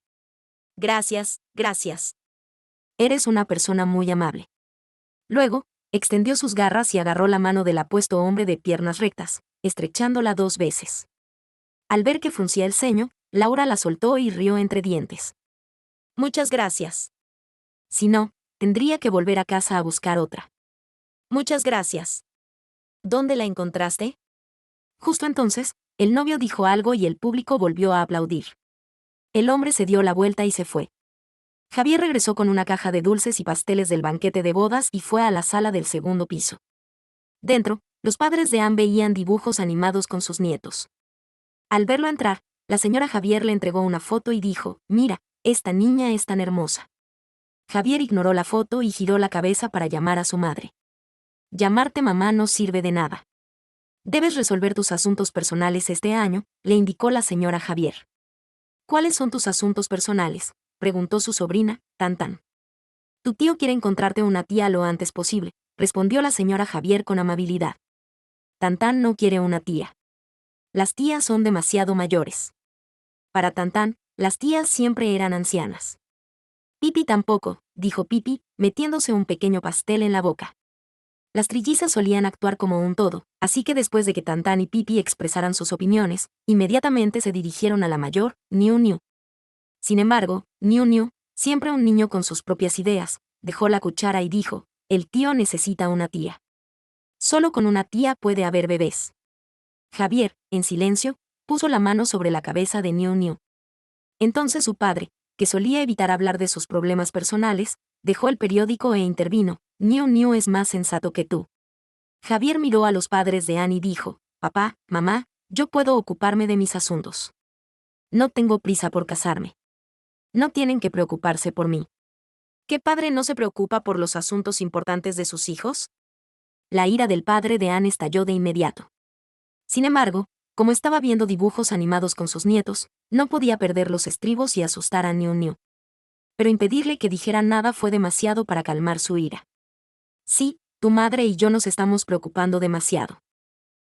Gracias, gracias. Eres una persona muy amable. Luego, extendió sus garras y agarró la mano del apuesto hombre de piernas rectas, estrechándola 2 veces. Al ver que fruncía el ceño, Laura la soltó y rió entre dientes. Muchas gracias. Si no, tendría que volver a casa a buscar otra. Muchas gracias. ¿Dónde la encontraste? Justo entonces, el novio dijo algo y el público volvió a aplaudir. El hombre se dio la vuelta y se fue. Javier regresó con una caja de dulces y pasteles del banquete de bodas y fue a la sala del segundo piso. Dentro, los padres de Anne veían dibujos animados con sus nietos. Al verlo entrar, la señora Javier le entregó una foto y dijo: «Mira, esta niña es tan hermosa». Javier ignoró la foto y giró la cabeza para llamar a su madre. «Llamarte mamá no sirve de nada. Debes resolver tus asuntos personales este año», le indicó la señora Javier. «¿Cuáles son tus asuntos personales?», preguntó su sobrina, Tan. «Tu tío quiere encontrarte una tía lo antes posible», respondió la señora Javier con amabilidad. Tan no quiere una tía. Las tías son demasiado mayores. Para Tan, las tías siempre eran ancianas. Pipi tampoco, dijo Pipi, metiéndose un pequeño pastel en la boca. Las trillizas solían actuar como un todo, así que después de que Tan y Pipi expresaran sus opiniones, inmediatamente se dirigieron a la mayor, Niu. Sin embargo, Niu, siempre un niño con sus propias ideas, dejó la cuchara y dijo: «El tío necesita una tía. Solo con una tía puede haber bebés». Javier, en silencio, puso la mano sobre la cabeza de Niu. Entonces su padre, que solía evitar hablar de sus problemas personales, dejó el periódico e intervino: «Niu es más sensato que tú». Javier miró a los padres de Anne y dijo: «Papá, mamá, yo puedo ocuparme de mis asuntos. No tengo prisa por casarme. No tienen que preocuparse por mí». ¿Qué padre no se preocupa por los asuntos importantes de sus hijos? La ira del padre de Anne estalló de inmediato. Sin embargo, como estaba viendo dibujos animados con sus nietos, no podía perder los estribos y asustar a Niu. Pero impedirle que dijera nada fue demasiado para calmar su ira. «Sí, tu madre y yo nos estamos preocupando demasiado.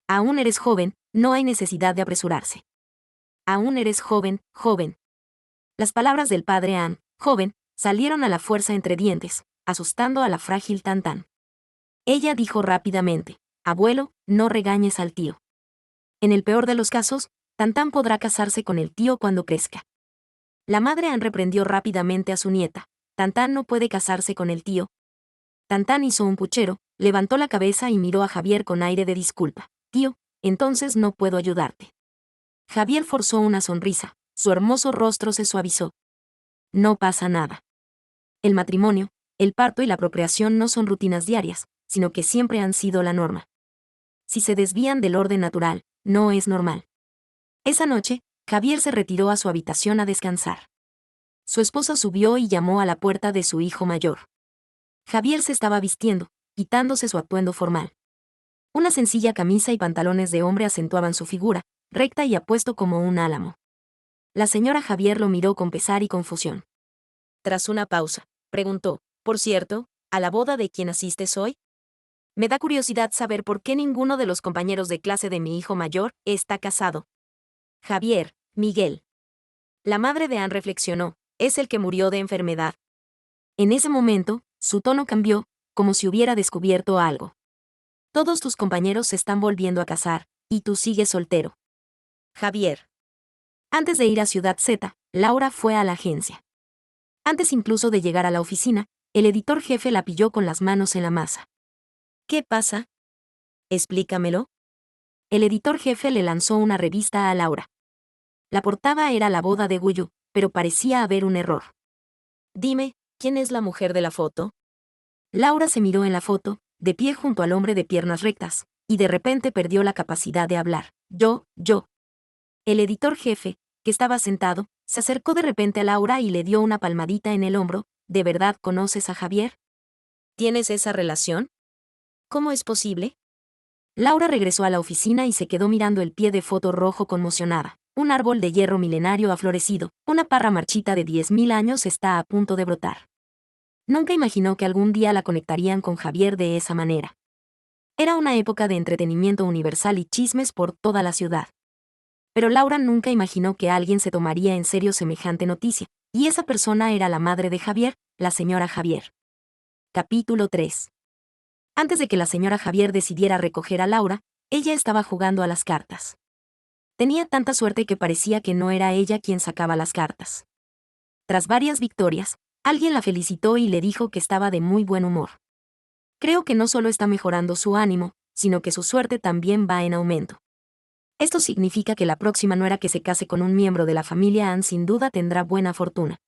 Aún eres joven, no hay necesidad de apresurarse. Aún eres joven». Las palabras del padre Anne, joven, salieron a la fuerza entre dientes, asustando a la frágil Tan. Ella dijo rápidamente: «Abuelo, no regañes al tío. En el peor de los casos, Tan podrá casarse con el tío cuando crezca». La madre Anne reprendió rápidamente a su nieta: «Tan no puede casarse con el tío». Tan hizo un puchero, levantó la cabeza y miró a Javier con aire de disculpa: «Tío, entonces no puedo ayudarte». Javier forzó una sonrisa, su hermoso rostro se suavizó. «No pasa nada. El matrimonio, el parto y la procreación no son rutinas diarias, sino que siempre han sido la norma. Si se desvían del orden natural, no es normal». Esa noche, Javier se retiró a su habitación a descansar. Su esposa subió y llamó a la puerta de su hijo mayor. Javier se estaba vistiendo, quitándose su atuendo formal. Una sencilla camisa y pantalones de hombre acentuaban su figura, recta y apuesto como un álamo. La señora Javier lo miró con pesar y confusión. Tras una pausa, preguntó: «Por cierto, ¿a la boda de quién asistes hoy? Me da curiosidad saber por qué ninguno de los compañeros de clase de mi hijo mayor está casado». «Javier, Miguel». La madre de Anne reflexionó: «Es el que murió de enfermedad». En ese momento, su tono cambió, como si hubiera descubierto algo. «Todos tus compañeros se están volviendo a casar, y tú sigues soltero». Javier. Antes de ir a Ciudad Z, Laura fue a la agencia. Antes incluso de llegar a la oficina, el editor jefe la pilló con las manos en la masa. «¿Qué pasa? Explícamelo». El editor jefe le lanzó una revista a Laura. La portada era la boda de Guyu, pero parecía haber un error. «Dime, ¿quién es la mujer de la foto?». Laura se miró en la foto, de pie junto al hombre de piernas rectas, y de repente perdió la capacidad de hablar. «Yo». El editor jefe, que estaba sentado, se acercó de repente a Laura y le dio una palmadita en el hombro. «¿De verdad conoces a Javier? ¿Tienes esa relación? ¿Cómo es posible?». Laura regresó a la oficina y se quedó mirando el pie de foto rojo conmocionada. Un árbol de hierro milenario ha florecido, una parra marchita de 10.000 años está a punto de brotar. Nunca imaginó que algún día la conectarían con Javier de esa manera. Era una época de entretenimiento universal y chismes por toda la ciudad. Pero Laura nunca imaginó que alguien se tomaría en serio semejante noticia, y esa persona era la madre de Javier, la señora Javier. Capítulo 3. Antes de que la señora Javier decidiera recoger a Laura, ella estaba jugando a las cartas. Tenía tanta suerte que parecía que no era ella quien sacaba las cartas. Tras varias victorias, alguien la felicitó y le dijo que estaba de muy buen humor. «Creo que no solo está mejorando su ánimo, sino que su suerte también va en aumento. Esto significa que la próxima nuera que se case con un miembro de la familia Ann sin duda tendrá buena fortuna.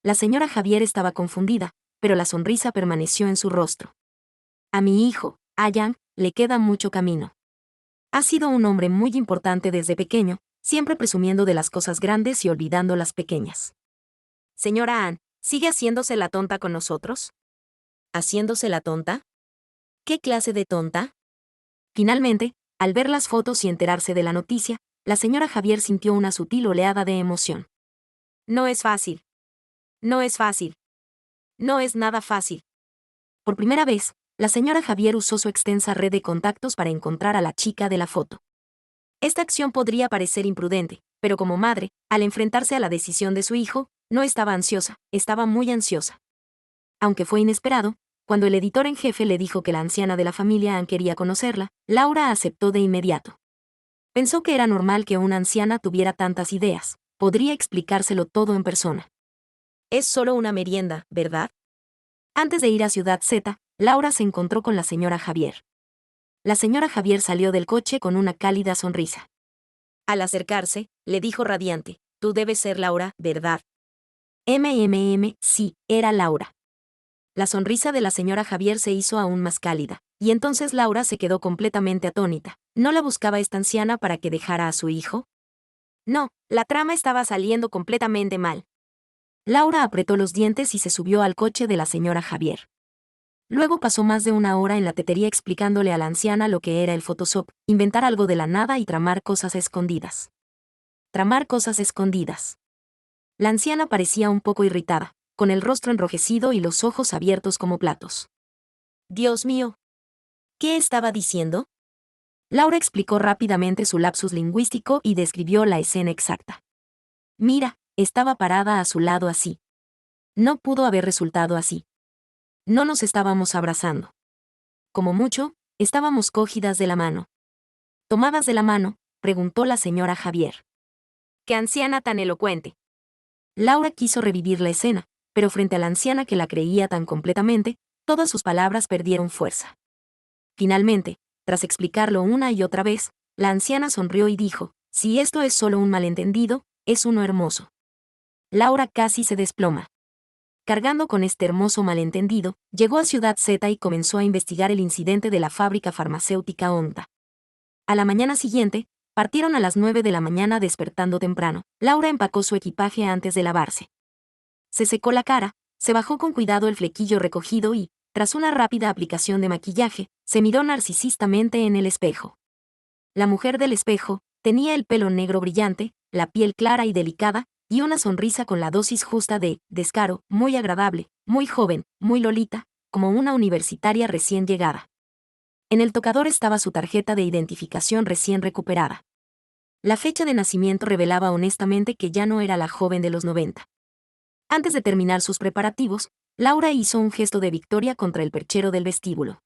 La señora Javier estaba confundida, pero la sonrisa permaneció en su rostro. A mi hijo, a Yang, le queda mucho camino. Ha sido un hombre muy importante desde pequeño, siempre presumiendo de las cosas grandes y olvidando las pequeñas. Señora Ann, ¿sigue haciéndose la tonta con nosotros? ¿Haciéndose la tonta? ¿Qué clase de tonta? Finalmente, al ver las fotos y enterarse de la noticia, la señora Javier sintió una sutil oleada de emoción. No es fácil. No es fácil. No es nada fácil. Por primera vez, la señora Javier usó su extensa red de contactos para encontrar a la chica de la foto. Esta acción podría parecer imprudente, pero como madre, al enfrentarse a la decisión de su hijo, no estaba ansiosa, estaba muy ansiosa. Aunque fue inesperado, cuando el editor en jefe le dijo que la anciana de la familia Ann quería conocerla, Laura aceptó de inmediato. Pensó que era normal que una anciana tuviera tantas ideas, podría explicárselo todo en persona. Es solo una merienda, ¿verdad? Antes de ir a Ciudad Z, Laura se encontró con la señora Javier. La señora Javier salió del coche con una cálida sonrisa. Al acercarse, le dijo radiante, tú debes ser Laura, ¿verdad? Sí, era Laura. La sonrisa de la señora Javier se hizo aún más cálida, y entonces Laura se quedó completamente atónita. ¿No la buscaba esta anciana para que dejara a su hijo? No, la trama estaba saliendo completamente mal. Laura apretó los dientes y se subió al coche de la señora Javier. Luego pasó más de una hora en la tetería explicándole a la anciana lo que era el Photoshop, inventar algo de la nada y tramar cosas escondidas. Tramar cosas escondidas. La anciana parecía un poco irritada, con el rostro enrojecido y los ojos abiertos como platos. Dios mío. ¿Qué estaba diciendo? Laura explicó rápidamente su lapsus lingüístico y describió la escena exacta. Mira, estaba parada a su lado así. No pudo haber resultado así. No nos estábamos abrazando. Como mucho, estábamos cogidas de la mano. ¿Tomadas de la mano?, preguntó la señora Javier. ¡Qué anciana tan elocuente! Laura quiso revivir la escena, pero frente a la anciana que la creía tan completamente, todas sus palabras perdieron fuerza. Finalmente, tras explicarlo una y otra vez, la anciana sonrió y dijo, si esto es solo un malentendido, es uno hermoso. Laura casi se desploma. Cargando con este hermoso malentendido, llegó a Ciudad Z y comenzó a investigar el incidente de la fábrica farmacéutica Onta. A la mañana siguiente, partieron a las 9 de la mañana despertando temprano. Laura empacó su equipaje antes de lavarse. Se secó la cara, se bajó con cuidado el flequillo recogido y, tras una rápida aplicación de maquillaje, se miró narcisistamente en el espejo. La mujer del espejo tenía el pelo negro brillante, la piel clara y delicada, y una sonrisa con la dosis justa de descaro, muy agradable, muy joven, muy lolita, como una universitaria recién llegada. En el tocador estaba su tarjeta de identificación recién recuperada. La fecha de nacimiento revelaba honestamente que ya no era la joven de los 90. Antes de terminar sus preparativos, Laura hizo un gesto de victoria contra el perchero del vestíbulo.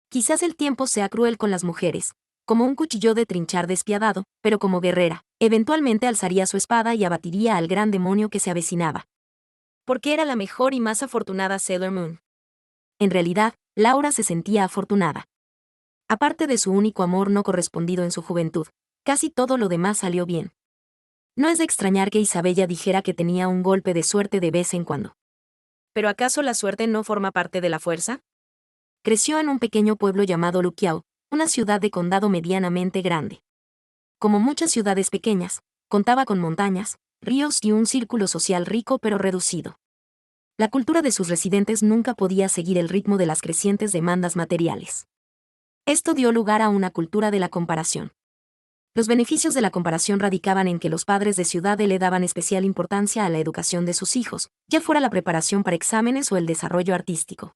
Quizás el tiempo sea cruel con las mujeres, como un cuchillo de trinchar despiadado, pero como guerrera, eventualmente alzaría su espada y abatiría al gran demonio que se avecinaba. Porque era la mejor y más afortunada Sailor Moon. En realidad, Laura se sentía afortunada. Aparte de su único amor no correspondido en su juventud, casi todo lo demás salió bien. No es de extrañar que Isabella dijera que tenía un golpe de suerte de vez en cuando. ¿Pero acaso la suerte no forma parte de la fuerza? Creció en un pequeño pueblo llamado Luqiao, una ciudad de condado medianamente grande. Como muchas ciudades pequeñas, contaba con montañas, ríos y un círculo social rico pero reducido. La cultura de sus residentes nunca podía seguir el ritmo de las crecientes demandas materiales. Esto dio lugar a una cultura de la comparación. Los beneficios de la comparación radicaban en que los padres de Ciudad le daban especial importancia a la educación de sus hijos, ya fuera la preparación para exámenes o el desarrollo artístico.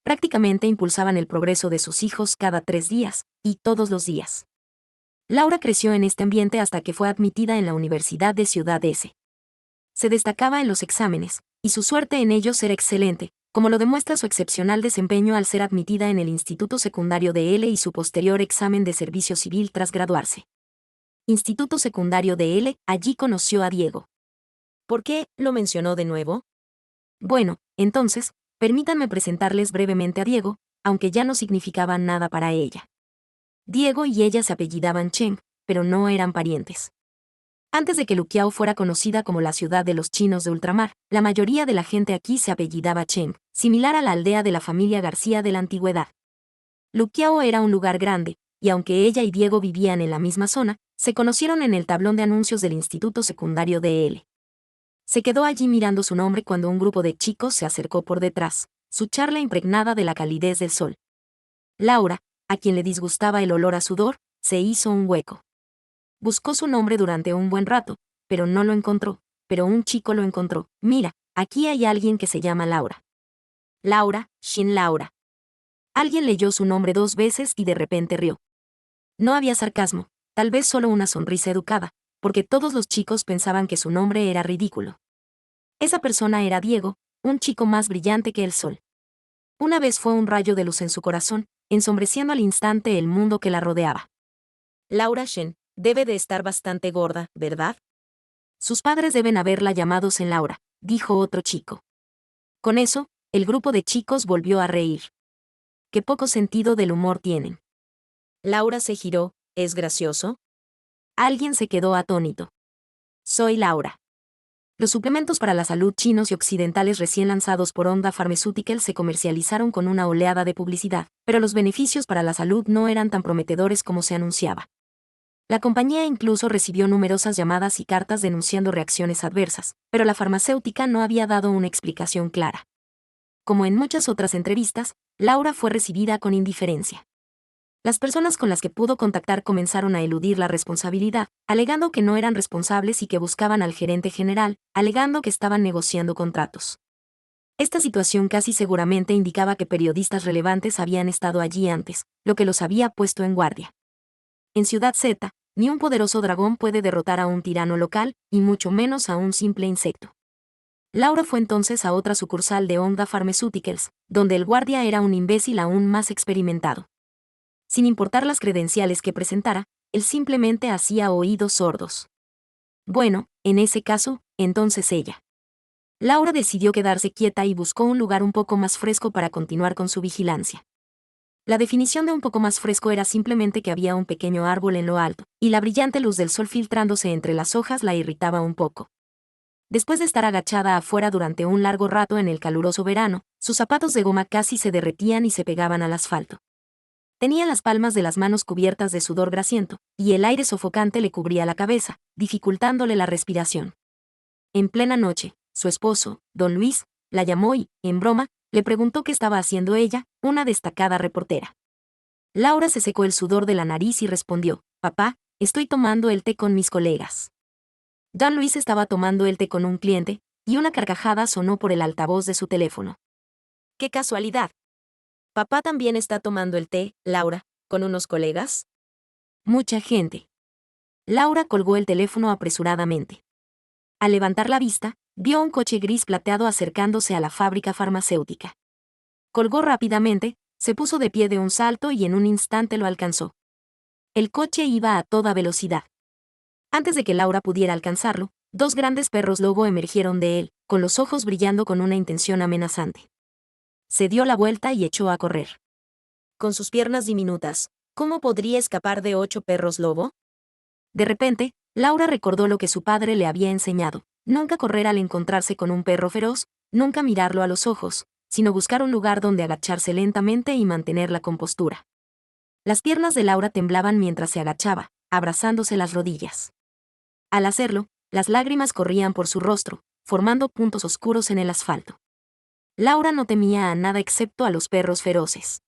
Prácticamente impulsaban el progreso de sus hijos cada 3 días, y todos los días. Laura creció en este ambiente hasta que fue admitida en la Universidad de Ciudad S. Se destacaba en los exámenes, y su suerte en ellos era excelente, como lo demuestra su excepcional desempeño al ser admitida en el Instituto Secundario de L y su posterior examen de servicio civil tras graduarse. Instituto Secundario de L, allí conoció a Diego. ¿Por qué lo mencionó de nuevo? Bueno, entonces, permítanme presentarles brevemente a Diego, aunque ya no significaba nada para ella. Diego y ella se apellidaban Cheng, pero no eran parientes. Antes de que Luqiao fuera conocida como la ciudad de los chinos de ultramar, la mayoría de la gente aquí se apellidaba Cheng, similar a la aldea de la familia García de la antigüedad. Luqiao era un lugar grande, y aunque ella y Diego vivían en la misma zona, se conocieron en el tablón de anuncios del instituto secundario de L. Se quedó allí mirando su nombre cuando un grupo de chicos se acercó por detrás, su charla impregnada de la calidez del sol. Laura, a quien le disgustaba el olor a sudor, se hizo un hueco. Buscó su nombre durante un buen rato, pero no lo encontró, pero un chico lo encontró. Mira, aquí hay alguien que se llama Laura. Laura, Shin Laura. Alguien leyó su nombre 2 veces y de repente rió. No había sarcasmo, tal vez solo una sonrisa educada, porque todos los chicos pensaban que su nombre era ridículo. Esa persona era Diego, un chico más brillante que el sol. Una vez fue un rayo de luz en su corazón, ensombreciendo al instante el mundo que la rodeaba. Laura Shen, debe de estar bastante gorda, ¿verdad? Sus padres deben haberla llamado Sen Laura, dijo otro chico. Con eso, el grupo de chicos volvió a reír. Qué poco sentido del humor tienen. Laura se giró, ¿es gracioso? Alguien se quedó atónito. Soy Laura. Los suplementos para la salud chinos y occidentales recién lanzados por Honda Pharmaceuticals se comercializaron con una oleada de publicidad, pero los beneficios para la salud no eran tan prometedores como se anunciaba. La compañía incluso recibió numerosas llamadas y cartas denunciando reacciones adversas, pero la farmacéutica no había dado una explicación clara. Como en muchas otras entrevistas, Laura fue recibida con indiferencia. Las personas con las que pudo contactar comenzaron a eludir la responsabilidad, alegando que no eran responsables y que buscaban al gerente general, alegando que estaban negociando contratos. Esta situación casi seguramente indicaba que periodistas relevantes habían estado allí antes, lo que los había puesto en guardia. En Ciudad Z, ni un poderoso dragón puede derrotar a un tirano local, y mucho menos a un simple insecto. Laura fue entonces a otra sucursal de Honda Pharmaceuticals, donde el guardia era un imbécil aún más experimentado. Sin importar las credenciales que presentara, él simplemente hacía oídos sordos. Bueno, en ese caso, entonces ella. Laura decidió quedarse quieta y buscó un lugar un poco más fresco para continuar con su vigilancia. La definición de un poco más fresco era simplemente que había un pequeño árbol en lo alto, y la brillante luz del sol filtrándose entre las hojas la irritaba un poco. Después de estar agachada afuera durante un largo rato en el caluroso verano, sus zapatos de goma casi se derretían y se pegaban al asfalto. Tenía las palmas de las manos cubiertas de sudor grasiento, y el aire sofocante le cubría la cabeza, dificultándole la respiración. En plena noche, su esposo, don Luis, la llamó y, en broma, le preguntó qué estaba haciendo ella, una destacada reportera. Laura se secó el sudor de la nariz y respondió, «Papá, estoy tomando el té con mis colegas». Don Luis estaba tomando el té con un cliente, y una carcajada sonó por el altavoz de su teléfono. ¡Qué casualidad! ¿Papá también está tomando el té, Laura, con unos colegas? Mucha gente. Laura colgó el teléfono apresuradamente. Al levantar la vista, vio un coche gris plateado acercándose a la fábrica farmacéutica. Colgó rápidamente, se puso de pie de un salto y en un instante lo alcanzó. El coche iba a toda velocidad. Antes de que Laura pudiera alcanzarlo, 2 grandes perros lobo emergieron de él, con los ojos brillando con una intención amenazante. Se dio la vuelta y echó a correr. Con sus piernas diminutas, ¿cómo podría escapar de 8 perros lobo? De repente, Laura recordó lo que su padre le había enseñado: nunca correr al encontrarse con un perro feroz, nunca mirarlo a los ojos, sino buscar un lugar donde agacharse lentamente y mantener la compostura. Las piernas de Laura temblaban mientras se agachaba, abrazándose las rodillas. Al hacerlo, las lágrimas corrían por su rostro, formando puntos oscuros en el asfalto. Laura no temía a nada excepto a los perros feroces.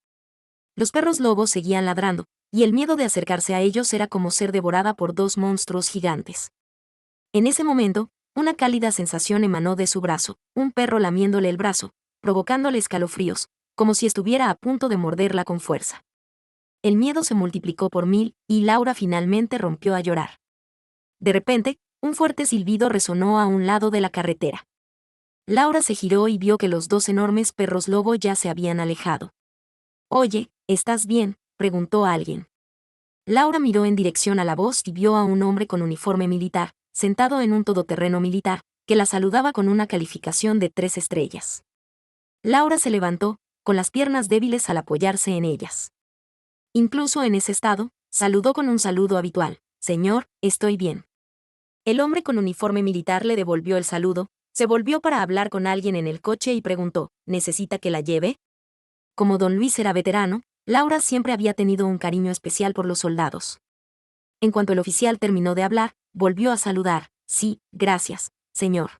Los perros lobos seguían ladrando, y el miedo de acercarse a ellos era como ser devorada por 2 monstruos gigantes. En ese momento, una cálida sensación emanó de su brazo, un perro lamiéndole el brazo, provocándole escalofríos, como si estuviera a punto de morderla con fuerza. El miedo se multiplicó por 1000, y Laura finalmente rompió a llorar. De repente, un fuerte silbido resonó a un lado de la carretera. Laura se giró y vio que los 2 enormes perros lobo ya se habían alejado. «Oye, ¿estás bien?», preguntó alguien. Laura miró en dirección a la voz y vio a un hombre con uniforme militar, sentado en un todoterreno militar, que la saludaba con una calificación de 3 estrellas. Laura se levantó, con las piernas débiles al apoyarse en ellas. Incluso en ese estado, saludó con un saludo habitual. Señor, estoy bien. El hombre con uniforme militar le devolvió el saludo, se volvió para hablar con alguien en el coche y preguntó, ¿necesita que la lleve? Como don Luis era veterano, Laura siempre había tenido un cariño especial por los soldados. En cuanto el oficial terminó de hablar, volvió a saludar. Sí, gracias, señor.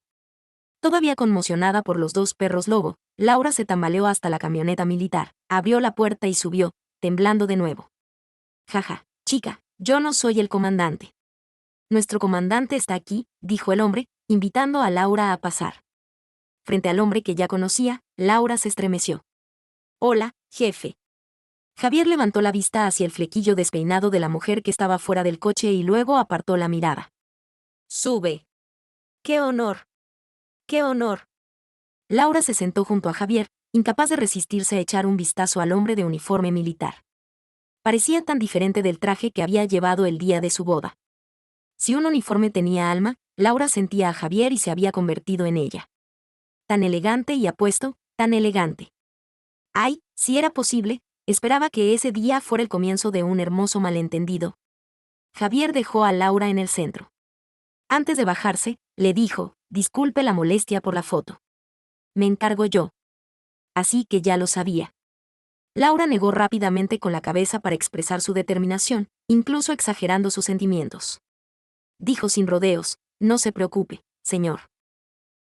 Todavía conmocionada por los dos perros lobo, Laura se tambaleó hasta la camioneta militar, abrió la puerta y subió, temblando de nuevo. Jaja, chica, yo no soy el comandante. Nuestro comandante está aquí, dijo el hombre, invitando a Laura a pasar. Frente al hombre que ya conocía, Laura se estremeció. Hola, jefe. Javier levantó la vista hacia el flequillo despeinado de la mujer que estaba fuera del coche y luego apartó la mirada. Sube. ¡Qué honor! ¡Qué honor! Laura se sentó junto a Javier, incapaz de resistirse a echar un vistazo al hombre de uniforme militar. Parecía tan diferente del traje que había llevado el día de su boda. Si un uniforme tenía alma, Laura sentía a Javier y se había convertido en ella. Tan elegante y apuesto, tan elegante. Ay, si era posible, esperaba que ese día fuera el comienzo de un hermoso malentendido. Javier dejó a Laura en el centro. Antes de bajarse, le dijo, disculpe la molestia por la foto. Me encargo yo. Así que ya lo sabía. Laura negó rápidamente con la cabeza para expresar su determinación, incluso exagerando sus sentimientos. Dijo sin rodeos, no se preocupe, señor.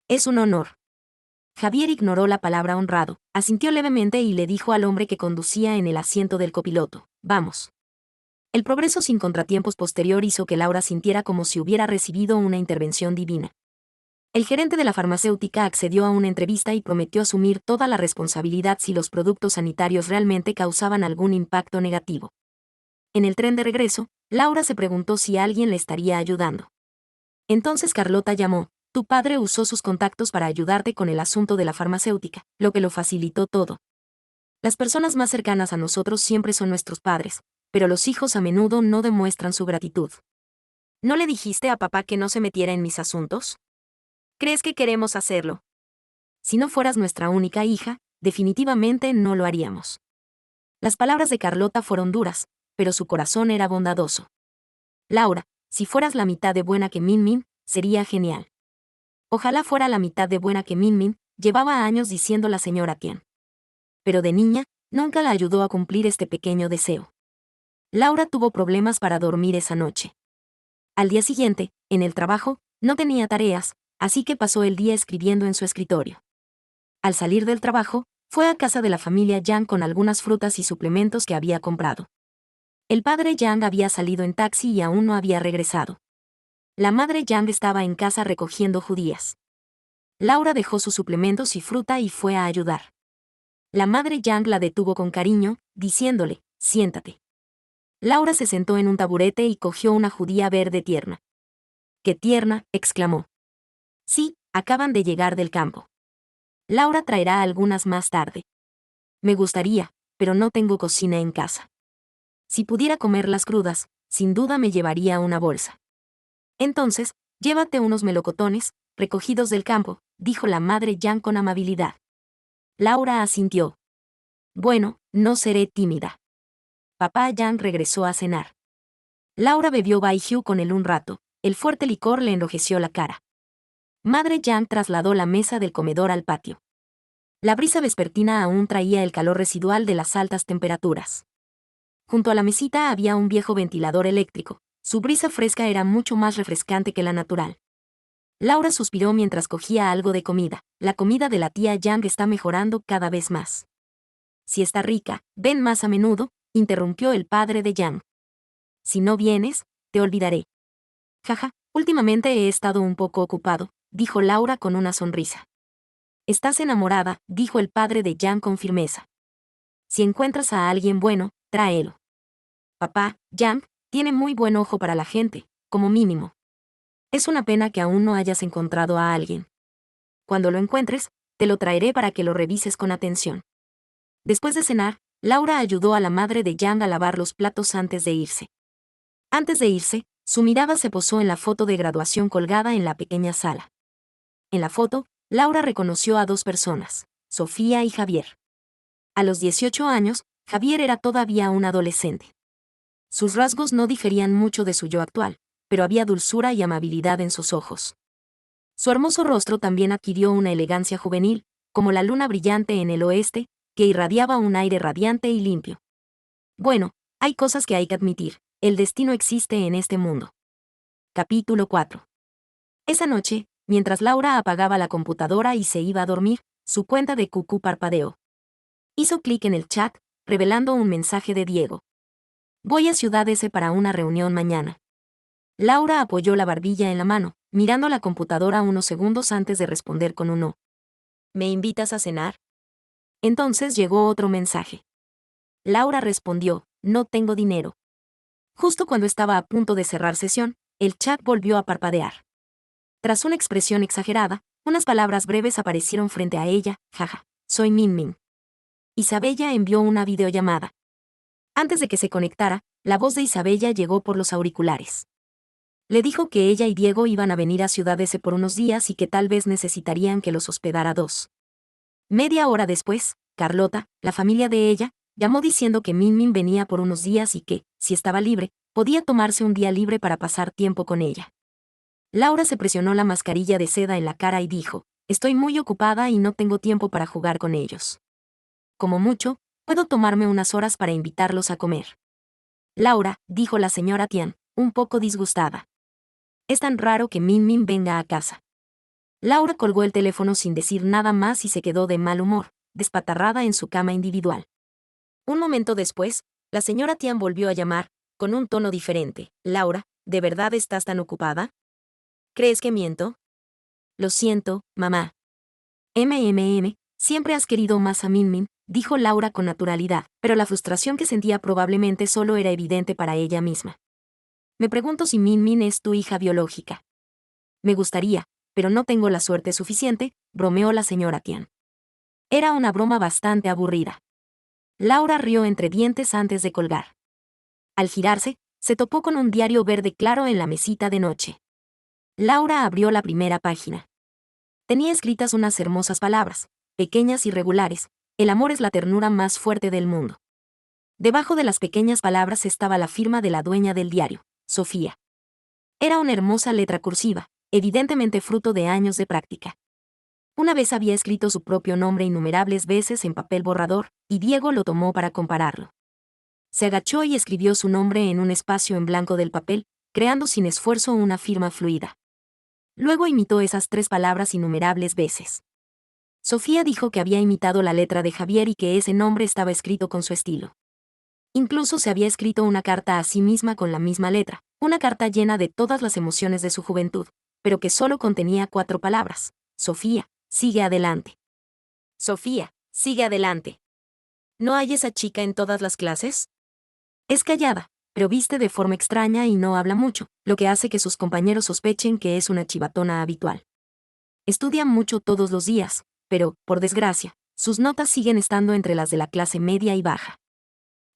Es un honor. Javier ignoró la palabra honrado, asintió levemente y le dijo al hombre que conducía en el asiento del copiloto, vamos. El progreso sin contratiempos posterior hizo que Laura sintiera como si hubiera recibido una intervención divina. El gerente de la farmacéutica accedió a una entrevista y prometió asumir toda la responsabilidad si los productos sanitarios realmente causaban algún impacto negativo. En el tren de regreso, Laura se preguntó si alguien le estaría ayudando. Entonces Carlota llamó, tu padre usó sus contactos para ayudarte con el asunto de la farmacéutica, lo que lo facilitó todo. Las personas más cercanas a nosotros siempre son nuestros padres, pero los hijos a menudo no demuestran su gratitud. ¿No le dijiste a papá que no se metiera en mis asuntos? ¿Crees que queremos hacerlo? Si no fueras nuestra única hija, definitivamente no lo haríamos. Las palabras de Carlota fueron duras, pero su corazón era bondadoso. Laura, si fueras la mitad de buena que Min Min, sería genial. Ojalá fuera la mitad de buena que Min Min, llevaba años diciendo la señora Tian. Pero de niña, nunca la ayudó a cumplir este pequeño deseo. Laura tuvo problemas para dormir esa noche. Al día siguiente, en el trabajo, no tenía tareas, así que pasó el día escribiendo en su escritorio. Al salir del trabajo, fue a casa de la familia Yang con algunas frutas y suplementos que había comprado. El padre Yang había salido en taxi y aún no había regresado. La madre Yang estaba en casa recogiendo judías. Laura dejó sus suplementos y fruta y fue a ayudar. La madre Yang la detuvo con cariño, diciéndole, siéntate. Laura se sentó en un taburete y cogió una judía verde tierna. ¡Qué tierna!, exclamó. Sí, acaban de llegar del campo. Laura traerá algunas más tarde. Me gustaría, pero no tengo cocina en casa. Si pudiera comerlas crudas, sin duda me llevaría una bolsa. Entonces, llévate unos melocotones, recogidos del campo, dijo la madre Yang con amabilidad. Laura asintió. Bueno, no seré tímida. Papá Yang regresó a cenar. Laura bebió baijiu con él un rato, el fuerte licor le enrojeció la cara. Madre Yang trasladó la mesa del comedor al patio. La brisa vespertina aún traía el calor residual de las altas temperaturas. Junto a la mesita había un viejo ventilador eléctrico. Su brisa fresca era mucho más refrescante que la natural. Laura suspiró mientras cogía algo de comida. La comida de la tía Yang está mejorando cada vez más. Si está rica, ven más a menudo, interrumpió el padre de Yang. Si no vienes, te olvidaré. Jaja, últimamente he estado un poco ocupado, dijo Laura con una sonrisa. Estás enamorada, dijo el padre de Yang con firmeza. Si encuentras a alguien bueno, tráelo. Papá, Yang, tiene muy buen ojo para la gente, como mínimo. Es una pena que aún no hayas encontrado a alguien. Cuando lo encuentres, te lo traeré para que lo revises con atención. Después de cenar, Laura ayudó a la madre de Yang a lavar los platos antes de irse. Antes de irse, su mirada se posó en la foto de graduación colgada en la pequeña sala. En la foto, Laura reconoció a dos personas, Sofía y Javier. A los 18 años, Javier era todavía un adolescente. Sus rasgos no diferían mucho de su yo actual, pero había dulzura y amabilidad en sus ojos. Su hermoso rostro también adquirió una elegancia juvenil, como la luna brillante en el oeste, que irradiaba un aire radiante y limpio. Bueno, hay cosas que hay que admitir, el destino existe en este mundo. Capítulo 4. Esa noche, mientras Laura apagaba la computadora y se iba a dormir, su cuenta de QQ parpadeó. Hizo clic en el chat, revelando un mensaje de Diego. Voy a Ciudad S para una reunión mañana. Laura apoyó la barbilla en la mano, mirando la computadora unos segundos antes de responder con un no. ¿Me invitas a cenar? Entonces llegó otro mensaje. Laura respondió, no tengo dinero. Justo cuando estaba a punto de cerrar sesión, el chat volvió a parpadear. Tras una expresión exagerada, unas palabras breves aparecieron frente a ella, jaja, soy Min Min. Isabella envió una videollamada. Antes de que se conectara, la voz de Isabella llegó por los auriculares. Le dijo que ella y Diego iban a venir a Ciudad S por unos días y que tal vez necesitarían que los hospedara dos. Media hora después, Carlota, la familia de ella, llamó diciendo que Min Min venía por unos días y que, si estaba libre, podía tomarse un día libre para pasar tiempo con ella. Laura se presionó la mascarilla de seda en la cara y dijo, estoy muy ocupada y no tengo tiempo para jugar con ellos. Como mucho, puedo tomarme unas horas para invitarlos a comer. Laura, dijo la señora Tian, un poco disgustada. Es tan raro que Min Min venga a casa. Laura colgó el teléfono sin decir nada más y se quedó de mal humor, despatarrada en su cama individual. Un momento después, la señora Tian volvió a llamar, con un tono diferente. Laura, ¿de verdad estás tan ocupada? ¿Crees que miento? Lo siento, mamá. Siempre has querido más a Min Min, dijo Laura con naturalidad, pero la frustración que sentía probablemente solo era evidente para ella misma. Me pregunto si Min Min es tu hija biológica. Me gustaría, pero no tengo la suerte suficiente, bromeó la señora Tian. Era una broma bastante aburrida. Laura rió entre dientes antes de colgar. Al girarse, se topó con un diario verde claro en la mesita de noche. Laura abrió la primera página. Tenía escritas unas hermosas palabras, pequeñas y regulares, el amor es la ternura más fuerte del mundo. Debajo de las pequeñas palabras estaba la firma de la dueña del diario, Sofía. Era una hermosa letra cursiva, evidentemente fruto de años de práctica. Una vez había escrito su propio nombre innumerables veces en papel borrador, y Diego lo tomó para compararlo. Se agachó y escribió su nombre en un espacio en blanco del papel, creando sin esfuerzo una firma fluida. Luego imitó esas 3 palabras innumerables veces. Sofía dijo que había imitado la letra de Javier y que ese nombre estaba escrito con su estilo. Incluso se había escrito una carta a sí misma con la misma letra, una carta llena de todas las emociones de su juventud, pero que solo contenía 4 palabras. Sofía, sigue adelante. Sofía, sigue adelante. ¿No hay esa chica en todas las clases? Es callada, pero viste de forma extraña y no habla mucho, lo que hace que sus compañeros sospechen que es una chivatona habitual. Estudia mucho todos los días, pero, por desgracia, sus notas siguen estando entre las de la clase media y baja.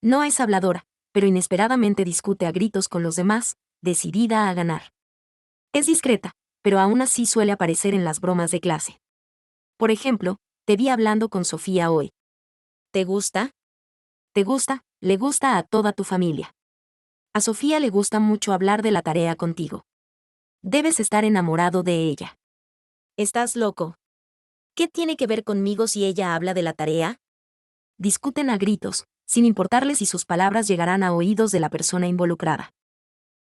No es habladora, pero inesperadamente discute a gritos con los demás, decidida a ganar. Es discreta, pero aún así suele aparecer en las bromas de clase. Por ejemplo, te vi hablando con Sofía hoy. ¿Te gusta? ¿Te gusta? Le gusta a toda tu familia. A Sofía le gusta mucho hablar de la tarea contigo. Debes estar enamorado de ella. ¿Estás loco? ¿Qué tiene que ver conmigo si ella habla de la tarea? Discuten a gritos, sin importarles si sus palabras llegarán a oídos de la persona involucrada.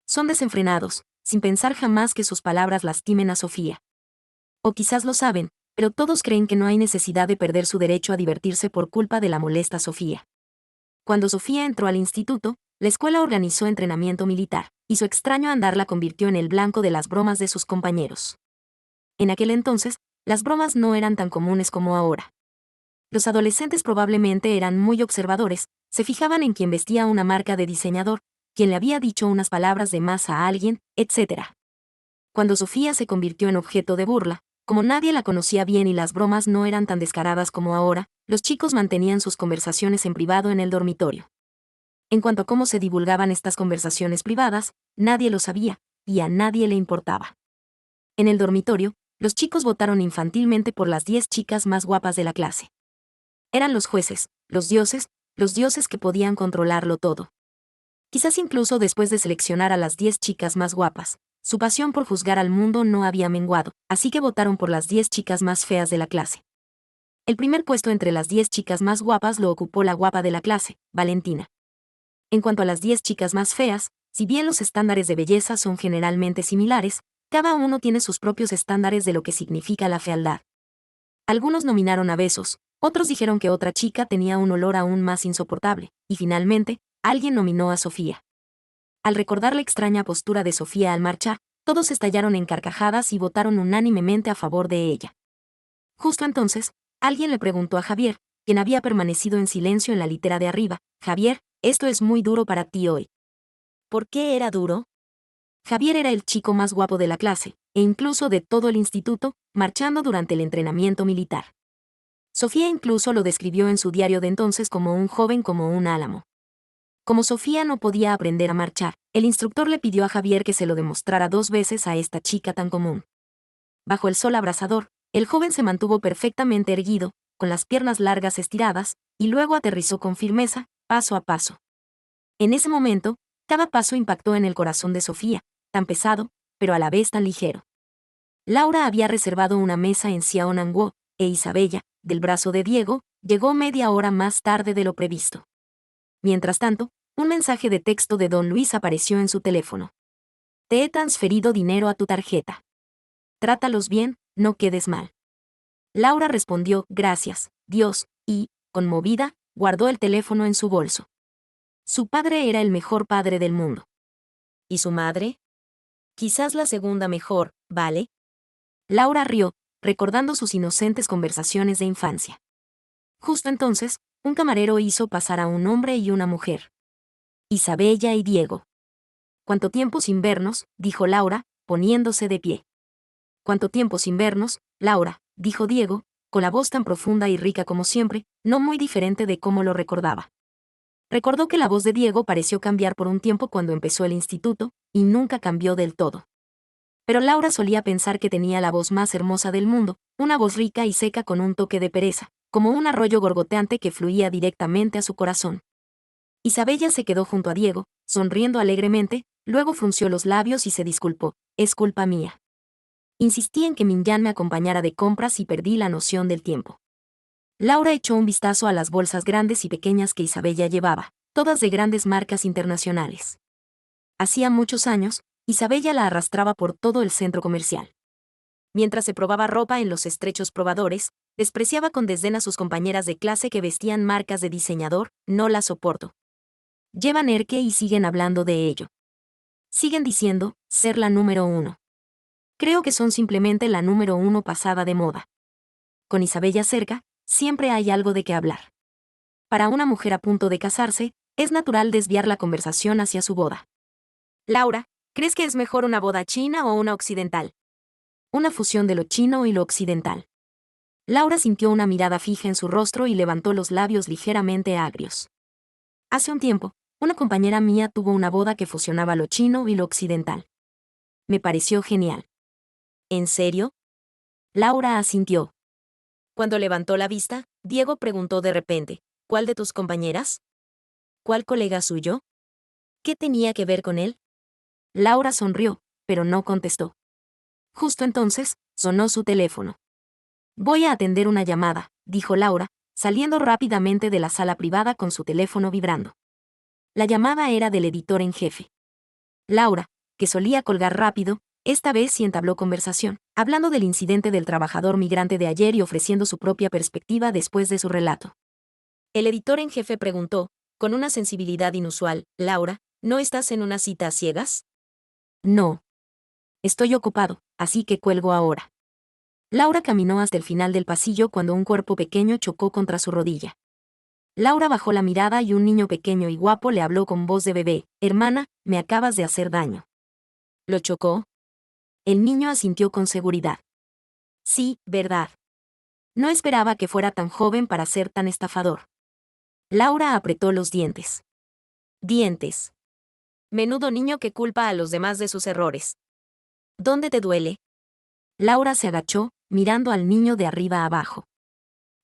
Son desenfrenados, sin pensar jamás que sus palabras lastimen a Sofía. O quizás lo saben, pero todos creen que no hay necesidad de perder su derecho a divertirse por culpa de la molesta Sofía. Cuando Sofía entró al instituto, la escuela organizó entrenamiento militar, y su extraño andar la convirtió en el blanco de las bromas de sus compañeros. En aquel entonces, las bromas no eran tan comunes como ahora. Los adolescentes probablemente eran muy observadores, se fijaban en quien vestía una marca de diseñador, quien le había dicho unas palabras de más a alguien, etc. Cuando Sofía se convirtió en objeto de burla, como nadie la conocía bien y las bromas no eran tan descaradas como ahora, los chicos mantenían sus conversaciones en privado en el dormitorio. En cuanto a cómo se divulgaban estas conversaciones privadas, nadie lo sabía, y a nadie le importaba. En el dormitorio, los chicos votaron infantilmente por las 10 chicas más guapas de la clase. Eran los jueces, los dioses, los dioses que podían controlarlo todo. Quizás incluso después de seleccionar a las 10 chicas más guapas, su pasión por juzgar al mundo no había menguado, así que votaron por las 10 chicas más feas de la clase. El primer puesto entre las 10 chicas más guapas lo ocupó la guapa de la clase, Valentina. En cuanto a las 10 chicas más feas, si bien los estándares de belleza son generalmente similares, cada uno tiene sus propios estándares de lo que significa la fealdad. Algunos nominaron a Besos, otros dijeron que otra chica tenía un olor aún más insoportable, y finalmente, alguien nominó a Sofía. Al recordar la extraña postura de Sofía al marchar, todos estallaron en carcajadas y votaron unánimemente a favor de ella. Justo entonces, alguien le preguntó a Javier, quien había permanecido en silencio en la litera de arriba: «Javier, esto es muy duro para ti hoy». ¿Por qué era duro? Javier era el chico más guapo de la clase, e incluso de todo el instituto, marchando durante el entrenamiento militar. Sofía incluso lo describió en su diario de entonces como un joven como un álamo. Como Sofía no podía aprender a marchar, el instructor le pidió a Javier que se lo demostrara 2 veces a esta chica tan común. Bajo el sol abrasador, el joven se mantuvo perfectamente erguido, con las piernas largas estiradas, y luego aterrizó con firmeza, paso a paso. En ese momento, cada paso impactó en el corazón de Sofía, tan pesado, pero a la vez tan ligero. Laura había reservado una mesa en Xiaonanguo, e Isabella, del brazo de Diego, llegó media hora más tarde de lo previsto. Mientras tanto, un mensaje de texto de Don Luis apareció en su teléfono. «Te he transferido dinero a tu tarjeta. Trátalos bien, no quedes mal». Laura respondió: «Gracias, Dios», y, conmovida, guardó el teléfono en su bolso. Su padre era el mejor padre del mundo. ¿Y su madre? Quizás la segunda mejor, ¿vale? Laura rió, recordando sus inocentes conversaciones de infancia. Justo entonces, un camarero hizo pasar a un hombre y una mujer. Isabella y Diego. «¿Cuánto tiempo sin vernos?», dijo Laura, poniéndose de pie. «¿Cuánto tiempo sin vernos, Laura?», dijo Diego, con la voz tan profunda y rica como siempre, no muy diferente de cómo lo recordaba. Recordó que la voz de Diego pareció cambiar por un tiempo cuando empezó el instituto, y nunca cambió del todo. Pero Laura solía pensar que tenía la voz más hermosa del mundo, una voz rica y seca con un toque de pereza, como un arroyo gorgoteante que fluía directamente a su corazón. Isabella se quedó junto a Diego, sonriendo alegremente, luego frunció los labios y se disculpó: «Es culpa mía. Insistí en que Minyan me acompañara de compras y perdí la noción del tiempo». Laura echó un vistazo a las bolsas grandes y pequeñas que Isabella llevaba, todas de grandes marcas internacionales. Hacía muchos años, Isabella la arrastraba por todo el centro comercial. Mientras se probaba ropa en los estrechos probadores, despreciaba con desdén a sus compañeras de clase que vestían marcas de diseñador: «No la soporto. Llevan Erke y siguen hablando de ello. Siguen diciendo, ser la número 1. Creo que son simplemente la número 1 pasada de moda». Con Isabella cerca, siempre hay algo de qué hablar. Para una mujer a punto de casarse, es natural desviar la conversación hacia su boda. «Laura, ¿crees que es mejor una boda china o una occidental?» «Una fusión de lo chino y lo occidental». Laura sintió una mirada fija en su rostro y levantó los labios ligeramente agrios. «Hace un tiempo, una compañera mía tuvo una boda que fusionaba lo chino y lo occidental. Me pareció genial». «¿En serio?». Laura asintió. Cuando levantó la vista, Diego preguntó de repente: «¿Cuál de tus compañeras? ¿Cuál colega suyo? ¿Qué tenía que ver con él?». Laura sonrió, pero no contestó. Justo entonces, sonó su teléfono. «Voy a atender una llamada», dijo Laura, saliendo rápidamente de la sala privada con su teléfono vibrando. La llamada era del editor en jefe. Laura, que solía colgar rápido, esta vez sí entabló conversación, hablando del incidente del trabajador migrante de ayer y ofreciendo su propia perspectiva después de su relato. El editor en jefe preguntó, con una sensibilidad inusual: «Laura, ¿no estás en una cita a ciegas?». «No. Estoy ocupado, así que cuelgo ahora». Laura caminó hasta el final del pasillo cuando un cuerpo pequeño chocó contra su rodilla. Laura bajó la mirada y un niño pequeño y guapo le habló con voz de bebé: «Hermana, me acabas de hacer daño». «¿Lo chocó?». El niño asintió con seguridad. «Sí, verdad. No esperaba que fuera tan joven para ser tan estafador». Laura apretó los dientes. Dientes. Menudo niño que culpa a los demás de sus errores. ¿Dónde te duele? Laura se agachó, mirando al niño de arriba abajo.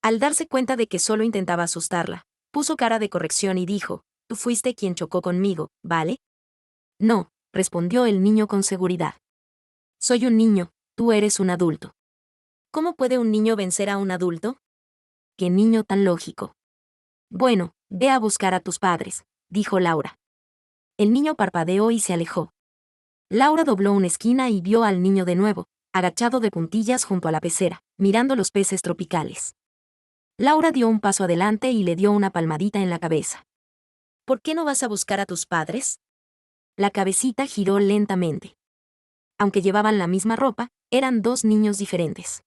Al darse cuenta de que solo intentaba asustarla, Puso cara de corrección y dijo, tú fuiste quien chocó conmigo, ¿vale? No, respondió el niño con seguridad. Soy un niño, tú eres un adulto. ¿Cómo puede un niño vencer a un adulto? ¡Qué niño tan lógico! Bueno, ve a buscar a tus padres, dijo Laura. El niño parpadeó y se alejó. Laura dobló una esquina y vio al niño de nuevo, agachado de puntillas junto a la pecera, mirando los peces tropicales. Laura dio un paso adelante y le dio una palmadita en la cabeza. ¿Por qué no vas a buscar a tus padres? La cabecita giró lentamente. Aunque llevaban la misma ropa, eran dos niños diferentes.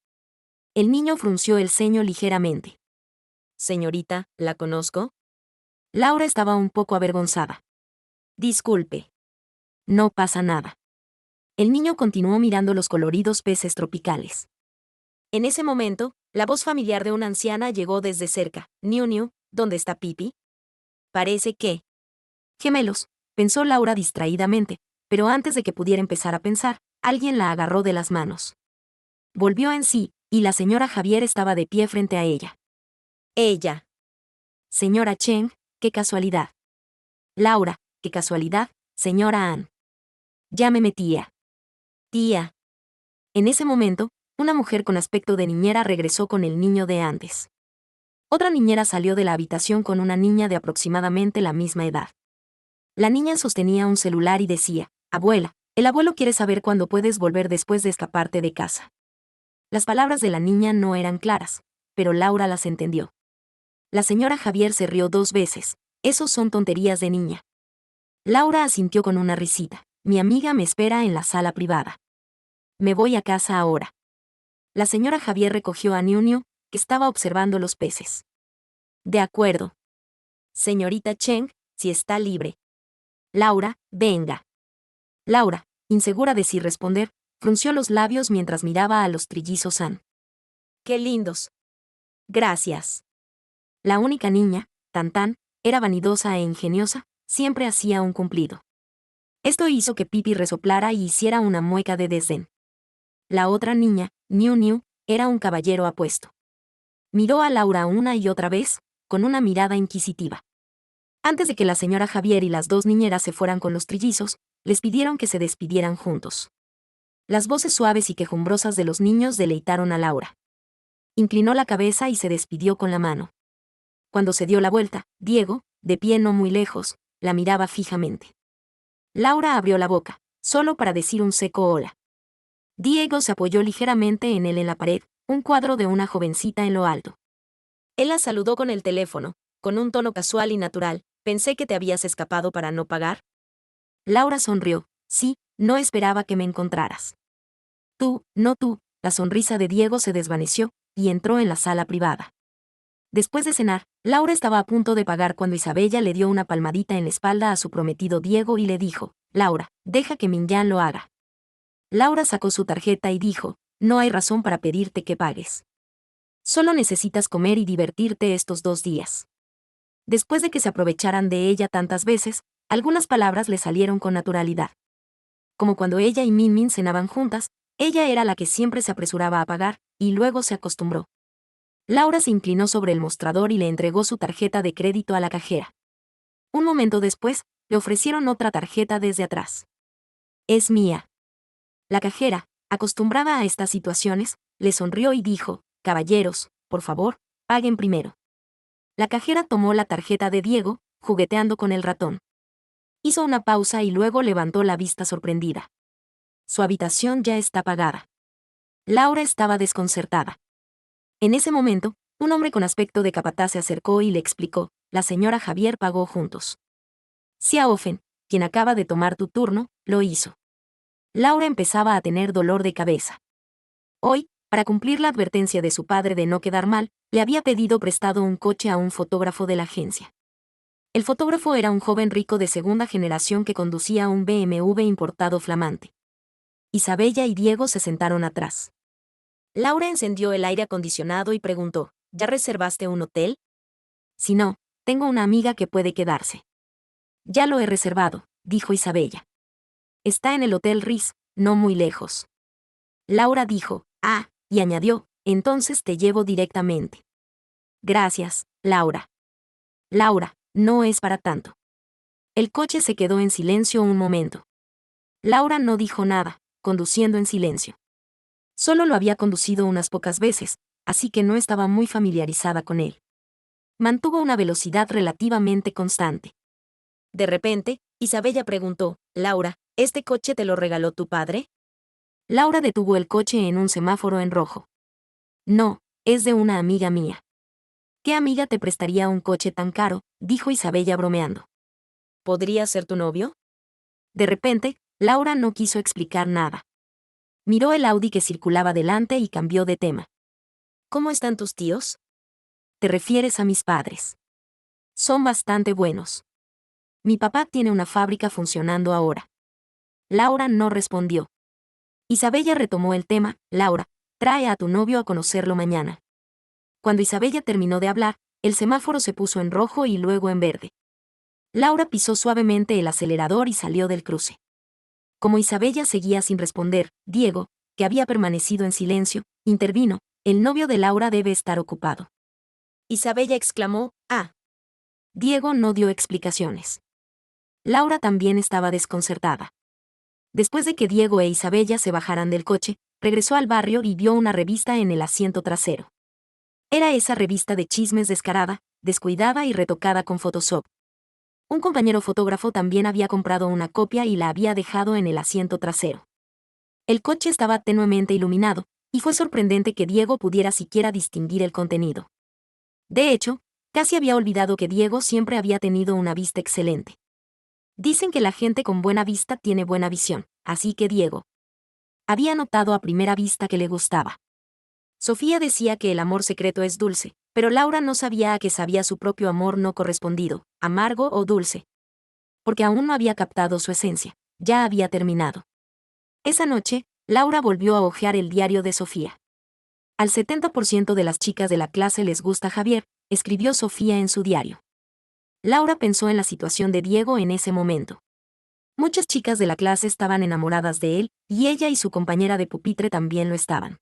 El niño frunció el ceño ligeramente. Señorita, ¿la conozco? Laura estaba un poco avergonzada. Disculpe. No pasa nada. El niño continuó mirando los coloridos peces tropicales. En ese momento, la voz familiar de una anciana llegó desde cerca. Niu Niu, ¿dónde está Pipi? Parece que... Gemelos, pensó Laura distraídamente, pero antes de que pudiera empezar a pensar, alguien la agarró de las manos. Volvió en sí, y la señora Javier estaba de pie frente a ella. Ella. Señora Cheng, qué casualidad. Laura, qué casualidad, señora Ann. Llámeme tía. Tía. En ese momento, una mujer con aspecto de niñera regresó con el niño de antes. Otra niñera salió de la habitación con una niña de aproximadamente la misma edad. La niña sostenía un celular y decía, abuela, el abuelo quiere saber cuándo puedes volver después de escaparte de casa. Las palabras de la niña no eran claras, pero Laura las entendió. La señora Javier se rió 2 veces. Esos son tonterías de niña. Laura asintió con una risita. Mi amiga me espera en la sala privada. Me voy a casa ahora. La señora Javier recogió a Niu Niu, que estaba observando los peces. De acuerdo. Señorita Cheng, si está libre. Laura, venga. Laura, insegura de si responder, frunció los labios mientras miraba a los trillizos Ann. ¡Qué lindos! Gracias. La única niña, Tan Tan, era vanidosa e ingeniosa, siempre hacía un cumplido. Esto hizo que Pipi resoplara y hiciera una mueca de desdén. La otra niña, Niu Niu, era un caballero apuesto. Miró a Laura una y otra vez, con una mirada inquisitiva. Antes de que la señora Javier y las 2 niñeras se fueran con los trillizos, les pidieron que se despidieran juntos. Las voces suaves y quejumbrosas de los niños deleitaron a Laura. Inclinó la cabeza y se despidió con la mano. Cuando se dio la vuelta, Diego, de pie no muy lejos, la miraba fijamente. Laura abrió la boca, solo para decir un seco hola. Diego se apoyó ligeramente en él en la pared, un cuadro de una jovencita en lo alto. Él la saludó con el teléfono, con un tono casual y natural. Pensé que te habías escapado para no pagar. Laura sonrió. Sí, no esperaba que me encontraras. Tú, no tú. La sonrisa de Diego se desvaneció, y entró en la sala privada. Después de cenar, Laura estaba a punto de pagar cuando Isabella le dio una palmadita en la espalda a su prometido Diego y le dijo, Laura, deja que Minyan lo haga. Laura sacó su tarjeta y dijo, no hay razón para pedirte que pagues. Solo necesitas comer y divertirte estos 2 días. Después de que se aprovecharan de ella tantas veces, algunas palabras le salieron con naturalidad. Como cuando ella y Min Min cenaban juntas, ella era la que siempre se apresuraba a pagar, y luego se acostumbró. Laura se inclinó sobre el mostrador y le entregó su tarjeta de crédito a la cajera. Un momento después, le ofrecieron otra tarjeta desde atrás. Es mía. La cajera, acostumbrada a estas situaciones, le sonrió y dijo, caballeros, por favor, paguen primero. La cajera tomó la tarjeta de Diego, jugueteando con el ratón. Hizo una pausa y luego levantó la vista sorprendida. Su habitación ya está pagada. Laura estaba desconcertada. En ese momento, un hombre con aspecto de capataz se acercó y le explicó, la señora Javier pagó juntos. Xiaofen, quien acaba de tomar tu turno, lo hizo. Laura empezaba a tener dolor de cabeza. Hoy, para cumplir la advertencia de su padre de no quedar mal, le había pedido prestado un coche a un fotógrafo de la agencia. El fotógrafo era un joven rico de segunda generación que conducía un BMW importado flamante. Isabella y Diego se sentaron atrás. Laura encendió el aire acondicionado y preguntó, ¿ya reservaste un hotel? Si no, tengo una amiga que puede quedarse. Ya lo he reservado, dijo Isabella. Está en el Hotel Riz, no muy lejos. Laura dijo, y añadió, entonces te llevo directamente. Gracias, Laura. Laura, no es para tanto. El coche se quedó en silencio un momento. Laura no dijo nada, conduciendo en silencio. Solo lo había conducido unas pocas veces, así que no estaba muy familiarizada con él. Mantuvo una velocidad relativamente constante. De repente, Isabella preguntó, Laura, ¿este coche te lo regaló tu padre? Laura detuvo el coche en un semáforo en rojo. No, es de una amiga mía. ¿Qué amiga te prestaría un coche tan caro?, dijo Isabella bromeando. ¿Podría ser tu novio? De repente, Laura no quiso explicar nada. Miró el Audi que circulaba delante y cambió de tema. ¿Cómo están tus tíos? ¿Te refieres a mis padres? Son bastante buenos. Mi papá tiene una fábrica funcionando ahora. Laura no respondió. Isabella retomó el tema, Laura, trae a tu novio a conocerlo mañana. Cuando Isabella terminó de hablar, el semáforo se puso en rojo y luego en verde. Laura pisó suavemente el acelerador y salió del cruce. Como Isabella seguía sin responder, Diego, que había permanecido en silencio, intervino, el novio de Laura debe estar ocupado. Isabella exclamó, ah. Diego no dio explicaciones. Laura también estaba desconcertada. Después de que Diego e Isabella se bajaran del coche, regresó al barrio y vio una revista en el asiento trasero. Era esa revista de chismes descarada, descuidada y retocada con Photoshop. Un compañero fotógrafo también había comprado una copia y la había dejado en el asiento trasero. El coche estaba tenuemente iluminado, y fue sorprendente que Diego pudiera siquiera distinguir el contenido. De hecho, casi había olvidado que Diego siempre había tenido una vista excelente. Dicen que la gente con buena vista tiene buena visión, así que Diego había notado a primera vista que le gustaba. Sofía decía que el amor secreto es dulce, pero Laura no sabía a qué sabía su propio amor no correspondido, amargo o dulce. Porque aún no había captado su esencia, ya había terminado. Esa noche, Laura volvió a hojear el diario de Sofía. Al 70% de las chicas de la clase les gusta Javier, escribió Sofía en su diario. Laura pensó en la situación de Diego en ese momento. Muchas chicas de la clase estaban enamoradas de él, y ella y su compañera de pupitre también lo estaban.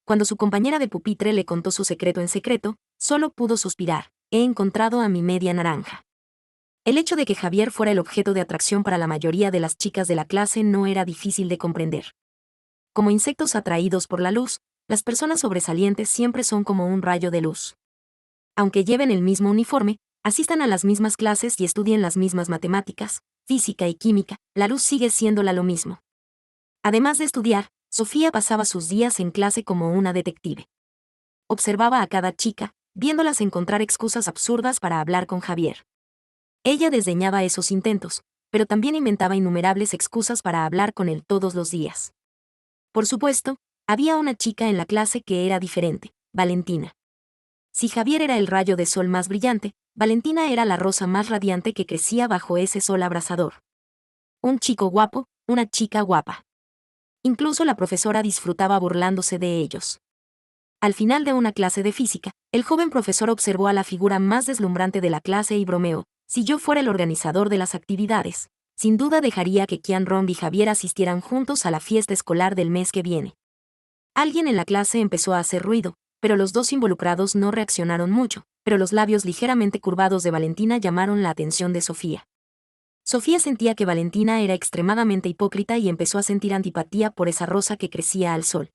Cuando su compañera de pupitre le contó su secreto en secreto, solo pudo suspirar, he encontrado a mi media naranja. El hecho de que Javier fuera el objeto de atracción para la mayoría de las chicas de la clase no era difícil de comprender. Como insectos atraídos por la luz, las personas sobresalientes siempre son como un rayo de luz. Aunque lleven el mismo uniforme, asistan a las mismas clases y estudien las mismas matemáticas, física y química, la luz sigue siéndola lo mismo. Además de estudiar, Sofía pasaba sus días en clase como una detective. Observaba a cada chica, viéndolas encontrar excusas absurdas para hablar con Javier. Ella desdeñaba esos intentos, pero también inventaba innumerables excusas para hablar con él todos los días. Por supuesto, había una chica en la clase que era diferente, Valentina. Si Javier era el rayo de sol más brillante, Valentina era la rosa más radiante que crecía bajo ese sol abrasador. Un chico guapo, una chica guapa. Incluso la profesora disfrutaba burlándose de ellos. Al final de una clase de física, el joven profesor observó a la figura más deslumbrante de la clase y bromeó, si yo fuera el organizador de las actividades, sin duda dejaría que Kian Ron y Javier asistieran juntos a la fiesta escolar del mes que viene. Alguien en la clase empezó a hacer ruido, pero los dos involucrados no reaccionaron mucho, pero los labios ligeramente curvados de Valentina llamaron la atención de Sofía. Sofía sentía que Valentina era extremadamente hipócrita y empezó a sentir antipatía por esa rosa que crecía al sol.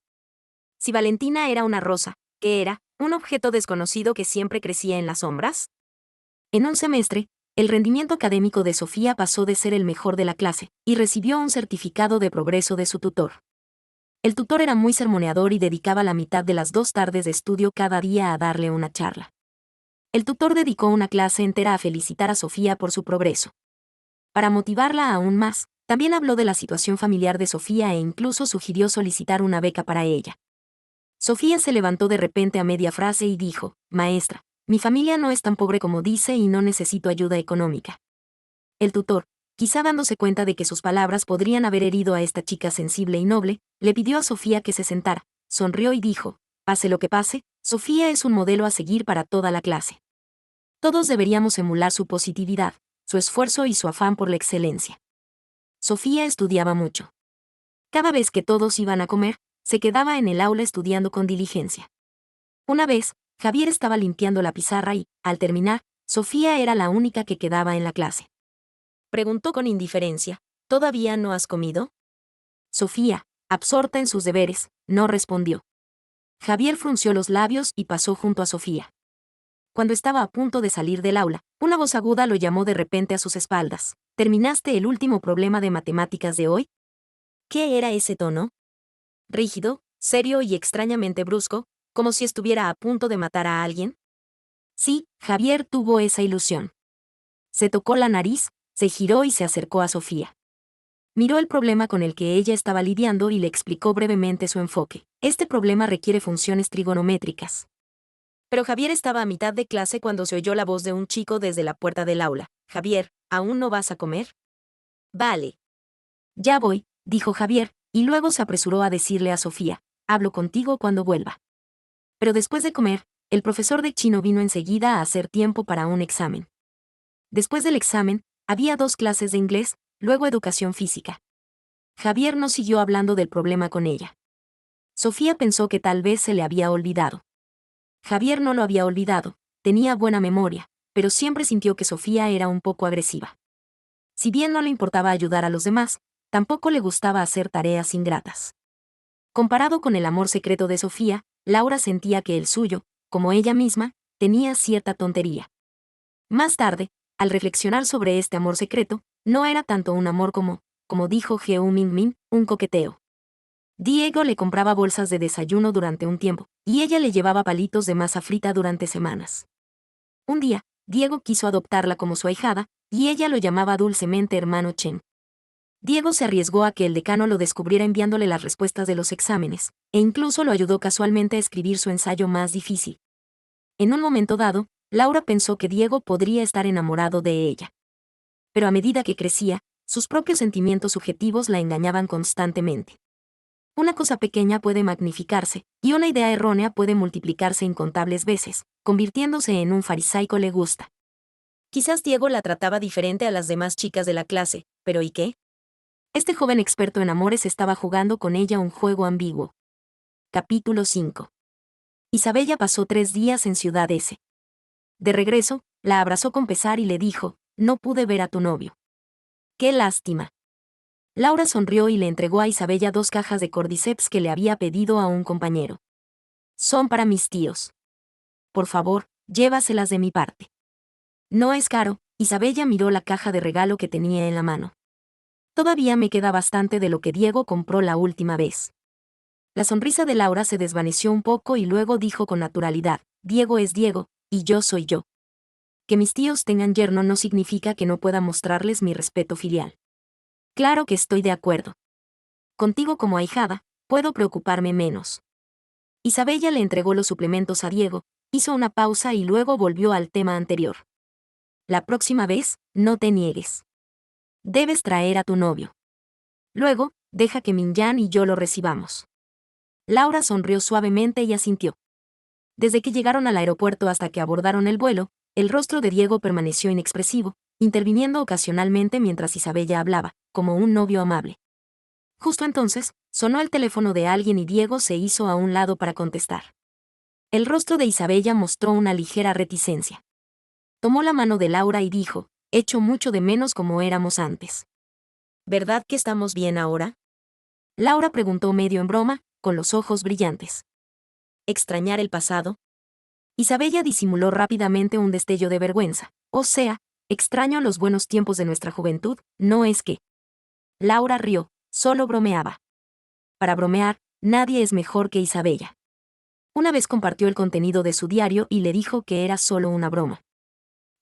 Si Valentina era una rosa, ¿qué era? ¿Un objeto desconocido que siempre crecía en las sombras? En un semestre, el rendimiento académico de Sofía pasó de ser el mejor de la clase, y recibió un certificado de progreso de su tutor. El tutor era muy sermoneador y dedicaba la mitad de las 2 tardes de estudio cada día a darle una charla. El tutor dedicó una clase entera a felicitar a Sofía por su progreso. Para motivarla aún más, también habló de la situación familiar de Sofía e incluso sugirió solicitar una beca para ella. Sofía se levantó de repente a media frase y dijo, maestra, mi familia no es tan pobre como dice y no necesito ayuda económica. El tutor, quizá dándose cuenta de que sus palabras podrían haber herido a esta chica sensible y noble, le pidió a Sofía que se sentara, sonrió y dijo, pase lo que pase, Sofía es un modelo a seguir para toda la clase. Todos deberíamos emular su positividad, su esfuerzo y su afán por la excelencia. Sofía estudiaba mucho. Cada vez que todos iban a comer, se quedaba en el aula estudiando con diligencia. Una vez, Javier estaba limpiando la pizarra y, al terminar, Sofía era la única que quedaba en la clase. Preguntó con indiferencia, ¿todavía no has comido? Sofía, absorta en sus deberes, no respondió. Javier frunció los labios y pasó junto a Sofía. Cuando estaba a punto de salir del aula, una voz aguda lo llamó de repente a sus espaldas. ¿Terminaste el último problema de matemáticas de hoy? ¿Qué era ese tono? Rígido, serio y extrañamente brusco, como si estuviera a punto de matar a alguien. Sí, Javier tuvo esa ilusión. Se tocó la nariz, se giró y se acercó a Sofía. Miró el problema con el que ella estaba lidiando y le explicó brevemente su enfoque. Este problema requiere funciones trigonométricas. Pero Javier estaba a mitad de clase cuando se oyó la voz de un chico desde la puerta del aula. Javier, ¿aún no vas a comer? Vale. Ya voy, dijo Javier, y luego se apresuró a decirle a Sofía, hablo contigo cuando vuelva. Pero después de comer, el profesor de chino vino enseguida a hacer tiempo para un examen. Después del examen, había 2 clases de inglés, luego educación física. Javier no siguió hablando del problema con ella. Sofía pensó que tal vez se le había olvidado. Javier no lo había olvidado, tenía buena memoria, pero siempre sintió que Sofía era un poco agresiva. Si bien no le importaba ayudar a los demás, tampoco le gustaba hacer tareas ingratas. Comparado con el amor secreto de Sofía, Laura sentía que el suyo, como ella misma, tenía cierta tontería. Más tarde, al reflexionar sobre este amor secreto, no era tanto un amor como dijo Geo Mingmin, un coqueteo. Diego le compraba bolsas de desayuno durante un tiempo, y ella le llevaba palitos de masa frita durante semanas. Un día, Diego quiso adoptarla como su ahijada, y ella lo llamaba dulcemente hermano Chen. Diego se arriesgó a que el decano lo descubriera enviándole las respuestas de los exámenes, e incluso lo ayudó casualmente a escribir su ensayo más difícil. En un momento dado, Laura pensó que Diego podría estar enamorado de ella. Pero a medida que crecía, sus propios sentimientos subjetivos la engañaban constantemente. Una cosa pequeña puede magnificarse, y una idea errónea puede multiplicarse incontables veces, convirtiéndose en un farisaico le gusta. Quizás Diego la trataba diferente a las demás chicas de la clase, pero ¿y qué? Este joven experto en amores estaba jugando con ella un juego ambiguo. Capítulo 5. Isabella pasó 3 días en Ciudad S. De regreso, la abrazó con pesar y le dijo, no pude ver a tu novio. ¡Qué lástima! Laura sonrió y le entregó a Isabella 2 cajas de cordyceps que le había pedido a un compañero. Son para mis tíos. Por favor, llévaselas de mi parte. No es caro, Isabella miró la caja de regalo que tenía en la mano. Todavía me queda bastante de lo que Diego compró la última vez. La sonrisa de Laura se desvaneció un poco y luego dijo con naturalidad, Diego es Diego, y yo soy yo. Que mis tíos tengan yerno no significa que no pueda mostrarles mi respeto filial. Claro que estoy de acuerdo. Contigo como ahijada, puedo preocuparme menos. Isabella le entregó los suplementos a Diego, hizo una pausa y luego volvió al tema anterior. La próxima vez, no te niegues. Debes traer a tu novio. Luego, deja que Minyan y yo lo recibamos. Laura sonrió suavemente y asintió. Desde que llegaron al aeropuerto hasta que abordaron el vuelo, el rostro de Diego permaneció inexpresivo, interviniendo ocasionalmente mientras Isabella hablaba, como un novio amable. Justo entonces, sonó el teléfono de alguien y Diego se hizo a un lado para contestar. El rostro de Isabella mostró una ligera reticencia. Tomó la mano de Laura y dijo, echo mucho de menos como éramos antes. ¿Verdad que estamos bien ahora? Laura preguntó medio en broma, con los ojos brillantes. ¿Extrañar el pasado? Isabella disimuló rápidamente un destello de vergüenza. O sea, extraño los buenos tiempos de nuestra juventud, ¿no es que? Laura rió, solo bromeaba. Para bromear, nadie es mejor que Isabella. Una vez compartió el contenido de su diario y le dijo que era solo una broma.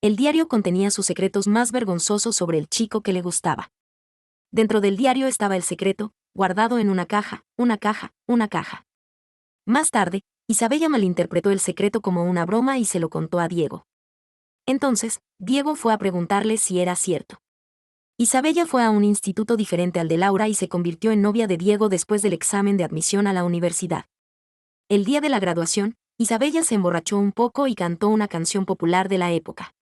El diario contenía sus secretos más vergonzosos sobre el chico que le gustaba. Dentro del diario estaba el secreto, guardado en una caja, una caja, una caja. Más tarde, Isabella malinterpretó el secreto como una broma y se lo contó a Diego. Entonces, Diego fue a preguntarle si era cierto. Isabella fue a un instituto diferente al de Laura y se convirtió en novia de Diego después del examen de admisión a la universidad. El día de la graduación, Isabella se emborrachó un poco y cantó una canción popular de la época.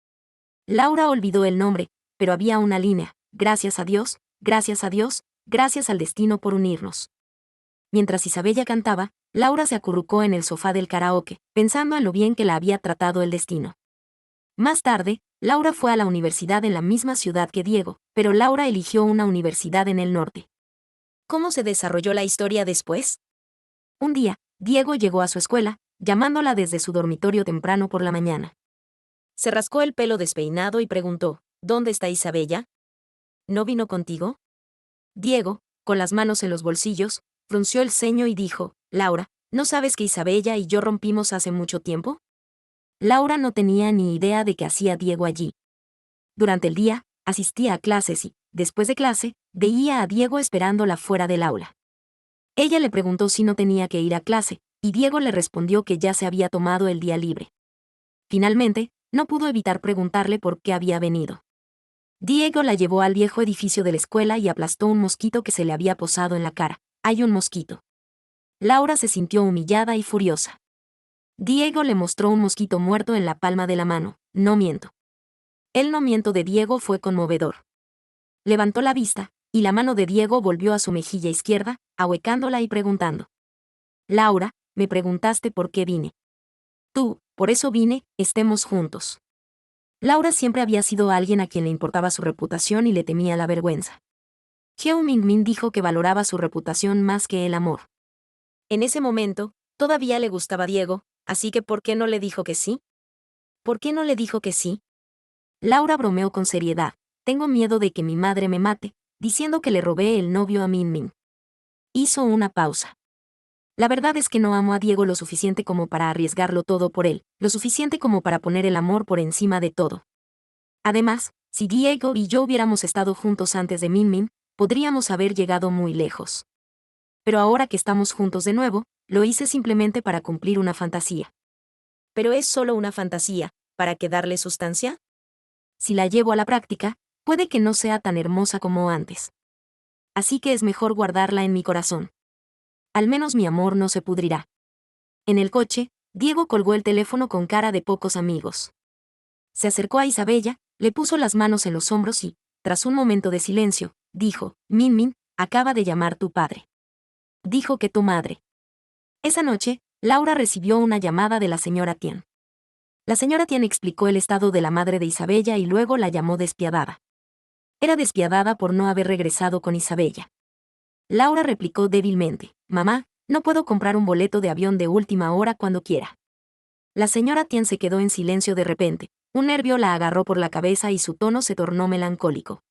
Laura olvidó el nombre, pero había una línea, gracias a Dios, gracias a Dios, gracias al destino por unirnos. Mientras Isabella cantaba, Laura se acurrucó en el sofá del karaoke, pensando en lo bien que la había tratado el destino. Más tarde, Laura fue a la universidad en la misma ciudad que Diego, pero Laura eligió una universidad en el norte. ¿Cómo se desarrolló la historia después? Un día, Diego llegó a su escuela, llamándola desde su dormitorio temprano por la mañana. Se rascó el pelo despeinado y preguntó, ¿dónde está Isabella? ¿No vino contigo? Diego, con las manos en los bolsillos, frunció el ceño y dijo, Laura, ¿no sabes que Isabella y yo rompimos hace mucho tiempo? Laura no tenía ni idea de qué hacía Diego allí. Durante el día, asistía a clases y, después de clase, veía a Diego esperándola fuera del aula. Ella le preguntó si no tenía que ir a clase, y Diego le respondió que ya se había tomado el día libre. Finalmente, no pudo evitar preguntarle por qué había venido. Diego la llevó al viejo edificio de la escuela y aplastó un mosquito que se le había posado en la cara. ¡Hay un mosquito! Laura se sintió humillada y furiosa. Diego le mostró un mosquito muerto en la palma de la mano. No miento. El no miento de Diego fue conmovedor. Levantó la vista, y la mano de Diego volvió a su mejilla izquierda, ahuecándola y preguntando. Laura, me preguntaste por qué vine. Tú, por eso vine, estemos juntos. Laura siempre había sido alguien a quien le importaba su reputación y le temía la vergüenza. Heo Mingmin dijo que valoraba su reputación más que el amor. En ese momento, todavía le gustaba Diego, así que ¿por qué no le dijo que sí? ¿Por qué no le dijo que sí? Laura bromeó con seriedad. Tengo miedo de que mi madre me mate, diciendo que le robé el novio a Minmin. Hizo una pausa. La verdad es que no amo a Diego lo suficiente como para arriesgarlo todo por él, lo suficiente como para poner el amor por encima de todo. Además, si Diego y yo hubiéramos estado juntos antes de Minmin, podríamos haber llegado muy lejos. Pero ahora que estamos juntos de nuevo, lo hice simplemente para cumplir una fantasía. Pero es solo una fantasía, ¿para qué darle sustancia? Si la llevo a la práctica, puede que no sea tan hermosa como antes. Así que es mejor guardarla en mi corazón. Al menos mi amor no se pudrirá. En el coche, Diego colgó el teléfono con cara de pocos amigos. Se acercó a Isabella, le puso las manos en los hombros y, tras un momento de silencio, dijo, Minmin, acaba de llamar tu padre. Dijo que tu madre. Esa noche, Laura recibió una llamada de la señora Tien. La señora Tien explicó el estado de la madre de Isabella y luego la llamó despiadada. Era despiadada por no haber regresado con Isabella. Laura replicó débilmente, mamá, no puedo comprar un boleto de avión de última hora cuando quiera. La señora Tien se quedó en silencio de repente, un nervio la agarró por la cabeza y su tono se tornó melancólico.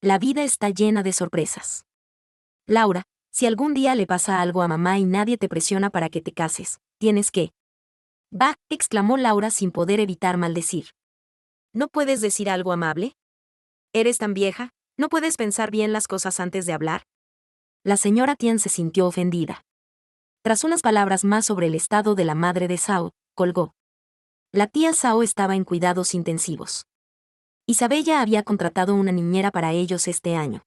La vida está llena de sorpresas. Laura, si algún día le pasa algo a mamá y nadie te presiona para que te cases, tienes que... Va, exclamó Laura sin poder evitar maldecir. ¿No puedes decir algo amable? ¿Eres tan vieja? ¿No puedes pensar bien las cosas antes de hablar? La señora Tien se sintió ofendida. Tras unas palabras más sobre el estado de la madre de Sao, colgó. La tía Sao estaba en cuidados intensivos. Isabella había contratado una niñera para ellos este año.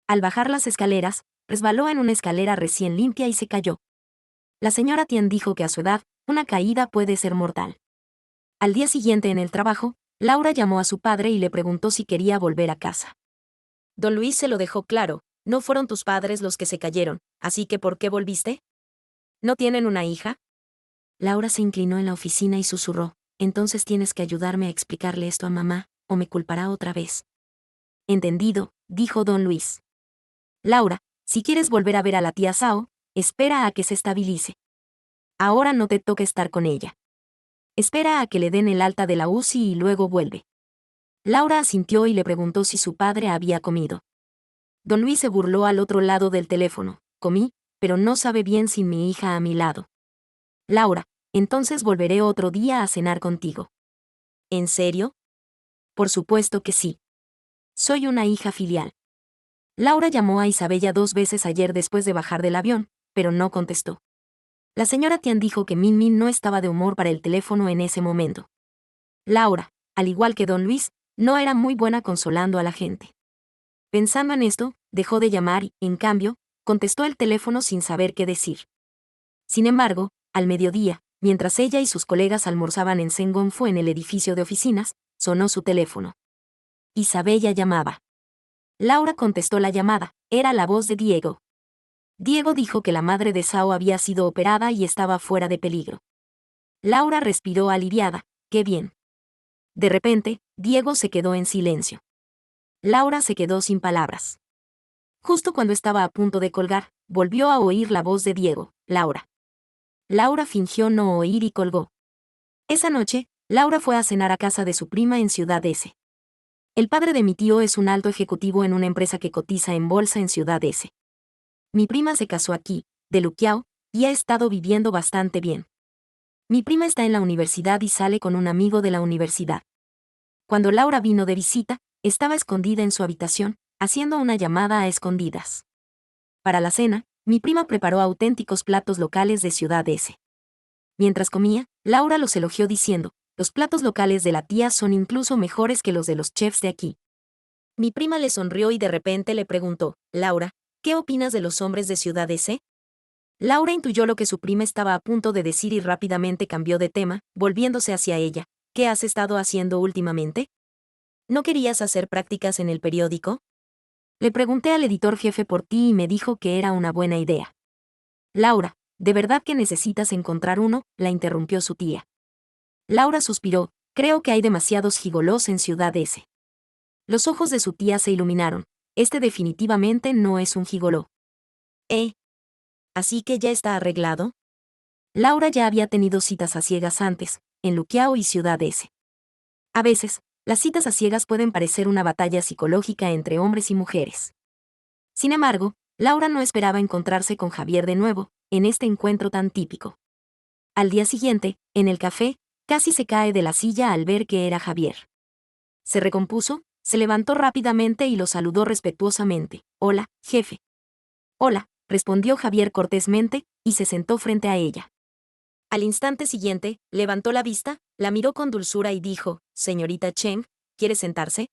Al bajar las escaleras, resbaló en una escalera recién limpia y se cayó. La señora Tien dijo que a su edad, una caída puede ser mortal. Al día siguiente en el trabajo, Laura llamó a su padre y le preguntó si quería volver a casa. Don Luis se lo dejó claro, no fueron tus padres los que se cayeron, así que ¿por qué volviste? ¿No tienen una hija? Laura se inclinó en la oficina y susurró, entonces tienes que ayudarme a explicarle esto a mamá, o me culpará otra vez. Entendido, dijo don Luis. Laura, si quieres volver a ver a la tía Sao, espera a que se estabilice. Ahora no te toca estar con ella. Espera a que le den el alta de la UCI y luego vuelve. Laura asintió y le preguntó si su padre había comido. Don Luis se burló al otro lado del teléfono. Comí, pero no sabe bien sin mi hija a mi lado. Laura, entonces volveré otro día a cenar contigo. ¿En serio? Por supuesto que sí. Soy una hija filial. Laura llamó a Isabella 2 veces ayer después de bajar del avión, pero no contestó. La señora Tian dijo que Minmin no estaba de humor para el teléfono en ese momento. Laura, al igual que don Luis, no era muy buena consolando a la gente. Pensando en esto, dejó de llamar y, en cambio, contestó el teléfono sin saber qué decir. Sin embargo, al mediodía, mientras ella y sus colegas almorzaban en Sengonfu en el edificio de oficinas, sonó su teléfono. Isabella llamaba. Laura contestó la llamada, era la voz de Diego. Diego dijo que la madre de Sao había sido operada y estaba fuera de peligro. Laura respiró aliviada, qué bien. De repente, Diego se quedó en silencio. Laura se quedó sin palabras. Justo cuando estaba a punto de colgar, volvió a oír la voz de Diego: Laura. Laura fingió no oír y colgó. Esa noche, Laura fue a cenar a casa de su prima en Ciudad S. El padre de mi tío es un alto ejecutivo en una empresa que cotiza en bolsa en Ciudad S. Mi prima se casó aquí, de Luquiao, y ha estado viviendo bastante bien. Mi prima está en la universidad y sale con un amigo de la universidad. Cuando Laura vino de visita, estaba escondida en su habitación, haciendo una llamada a escondidas. Para la cena, mi prima preparó auténticos platos locales de Ciudad S. Mientras comía, Laura los elogió diciendo: los platos locales de la tía son incluso mejores que los de los chefs de aquí. Mi prima le sonrió y de repente le preguntó: Laura, ¿qué opinas de los hombres de Ciudad S? Laura intuyó lo que su prima estaba a punto de decir y rápidamente cambió de tema, volviéndose hacia ella. ¿Qué has estado haciendo últimamente? ¿No querías hacer prácticas en el periódico? Le pregunté al editor jefe por ti y me dijo que era una buena idea. Laura, ¿de verdad que necesitas encontrar uno?, la interrumpió su tía. Laura suspiró: creo que hay demasiados gigolós en Ciudad S. Los ojos de su tía se iluminaron. Este definitivamente no es un gigoló. ¿Así que ya está arreglado? Laura ya había tenido citas a ciegas antes, en Luquiao y Ciudad S. A veces, las citas a ciegas pueden parecer una batalla psicológica entre hombres y mujeres. Sin embargo, Laura no esperaba encontrarse con Javier de nuevo, en este encuentro tan típico. Al día siguiente, en el café, casi se cae de la silla al ver que era Javier. Se recompuso, se levantó rápidamente y lo saludó respetuosamente. Hola, jefe. Hola, respondió Javier cortésmente, y se sentó frente a ella. Al instante siguiente, levantó la vista, la miró con dulzura y dijo: señorita Cheng, ¿quiere sentarse?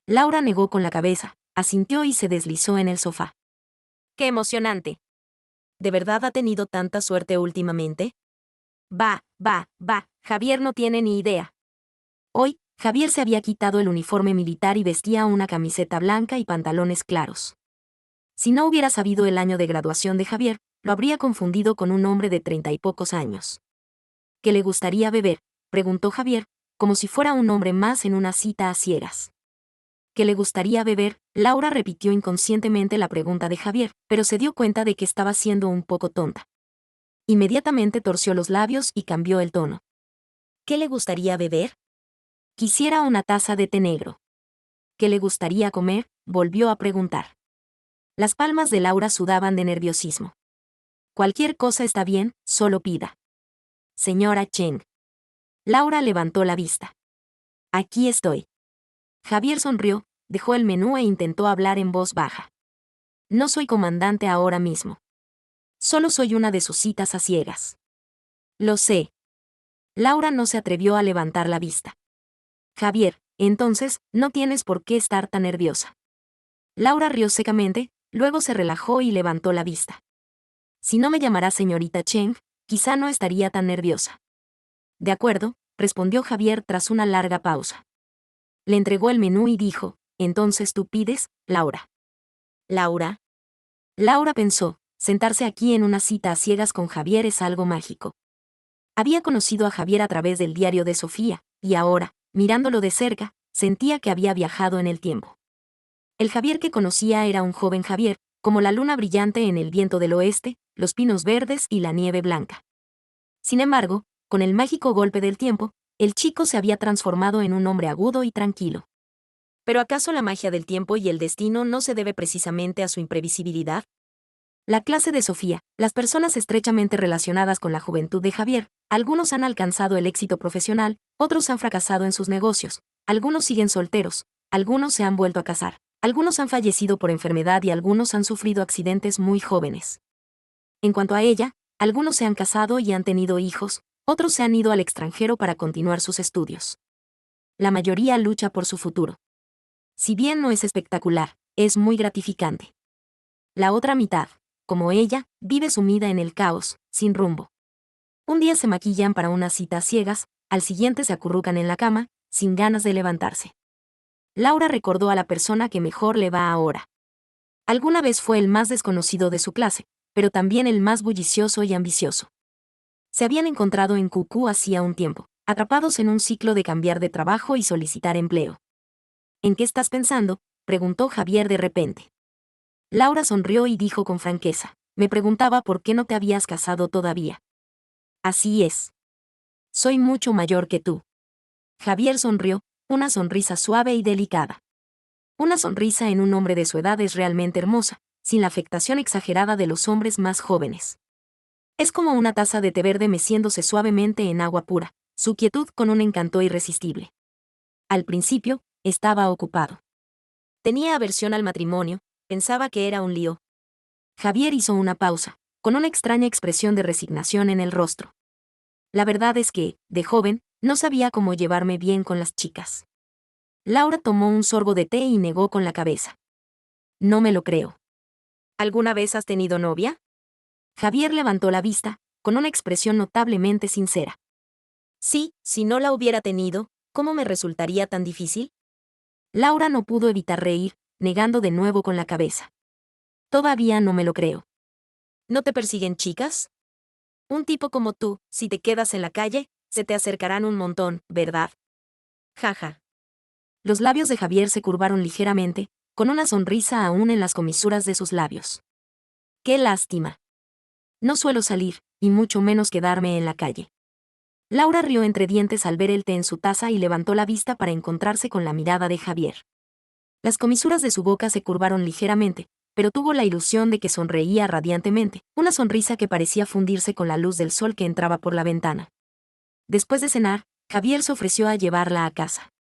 Laura negó con la cabeza, asintió y se deslizó en el sofá. ¡Qué emocionante! ¿De verdad ha tenido tanta suerte últimamente? Va, Javier no tiene ni idea. Hoy, Javier se había quitado el uniforme militar y vestía una camiseta blanca y pantalones claros. Si no hubiera sabido el año de graduación de Javier, lo habría confundido con un hombre de 30 y pocos años. ¿Qué le gustaría beber?, preguntó Javier, como si fuera un hombre más en una cita a ciegas. ¿Qué le gustaría beber? Laura repitió inconscientemente la pregunta de Javier, pero se dio cuenta de que estaba siendo un poco tonta. Inmediatamente torció los labios y cambió el tono. ¿Qué le gustaría beber? Quisiera una taza de té negro. ¿Qué le gustaría comer?, volvió a preguntar. Las palmas de Laura sudaban de nerviosismo. Cualquier cosa está bien, solo pida. Señora Cheng. Laura levantó la vista. Aquí estoy. Javier sonrió, dejó el menú e intentó hablar en voz baja. No soy comandante ahora mismo. Solo soy una de sus citas a ciegas. Lo sé. Laura no se atrevió a levantar la vista. Javier, entonces, no tienes por qué estar tan nerviosa. Laura rió secamente, luego se relajó y levantó la vista. Si no me llamará señorita Cheng, quizá no estaría tan nerviosa. De acuerdo, respondió Javier tras una larga pausa. Le entregó el menú y dijo: entonces tú pides, Laura. ¿Laura? Laura pensó: sentarse aquí en una cita a ciegas con Javier es algo mágico. Había conocido a Javier a través del diario de Sofía, y ahora, mirándolo de cerca, sentía que había viajado en el tiempo. El Javier que conocía era un joven Javier, como la luna brillante en el viento del oeste, los pinos verdes y la nieve blanca. Sin embargo, con el mágico golpe del tiempo, el chico se había transformado en un hombre agudo y tranquilo. ¿Pero acaso la magia del tiempo y el destino no se debe precisamente a su imprevisibilidad? La clase de Sofía, las personas estrechamente relacionadas con la juventud de Javier, algunos han alcanzado el éxito profesional, otros han fracasado en sus negocios, algunos siguen solteros, algunos se han vuelto a casar, algunos han fallecido por enfermedad y algunos han sufrido accidentes muy jóvenes. En cuanto a ella, algunos se han casado y han tenido hijos, otros se han ido al extranjero para continuar sus estudios. La mayoría lucha por su futuro. Si bien no es espectacular, es muy gratificante. La otra mitad, como ella, vive sumida en el caos, sin rumbo. Un día se maquillan para una cita a ciegas, al siguiente se acurrucan en la cama, sin ganas de levantarse. Laura recordó a la persona que mejor le va ahora. Alguna vez fue el más desconocido de su clase, pero también el más bullicioso y ambicioso. Se habían encontrado en Cucú hacía un tiempo, atrapados en un ciclo de cambiar de trabajo y solicitar empleo. ¿En qué estás pensando?, preguntó Javier de repente. Laura sonrió y dijo con franqueza: me preguntaba por qué no te habías casado todavía. Así es. Soy mucho mayor que tú. Javier sonrió, una sonrisa suave y delicada. Una sonrisa en un hombre de su edad es realmente hermosa, sin la afectación exagerada de los hombres más jóvenes. Es como una taza de té verde meciéndose suavemente en agua pura, su quietud con un encanto irresistible. Al principio, estaba ocupado. Tenía aversión al matrimonio, pensaba que era un lío. Javier hizo una pausa, con una extraña expresión de resignación en el rostro. La verdad es que, de joven, no sabía cómo llevarme bien con las chicas. Laura tomó un sorbo de té y negó con la cabeza. No me lo creo. ¿Alguna vez has tenido novia? Javier levantó la vista, con una expresión notablemente sincera. Sí, si no la hubiera tenido, ¿cómo me resultaría tan difícil? Laura no pudo evitar reír, negando de nuevo con la cabeza. Todavía no me lo creo. ¿No te persiguen chicas? Un tipo como tú, si te quedas en la calle, se te acercarán un montón, ¿verdad? Jaja. Los labios de Javier se curvaron ligeramente, con una sonrisa aún en las comisuras de sus labios. ¡Qué lástima! No suelo salir, y mucho menos quedarme en la calle. Laura rió entre dientes al ver el té en su taza y levantó la vista para encontrarse con la mirada de Javier. Las comisuras de su boca se curvaron ligeramente, pero tuvo la ilusión de que sonreía radiantemente, una sonrisa que parecía fundirse con la luz del sol que entraba por la ventana. Después de cenar, Javier se ofreció a llevarla a casa.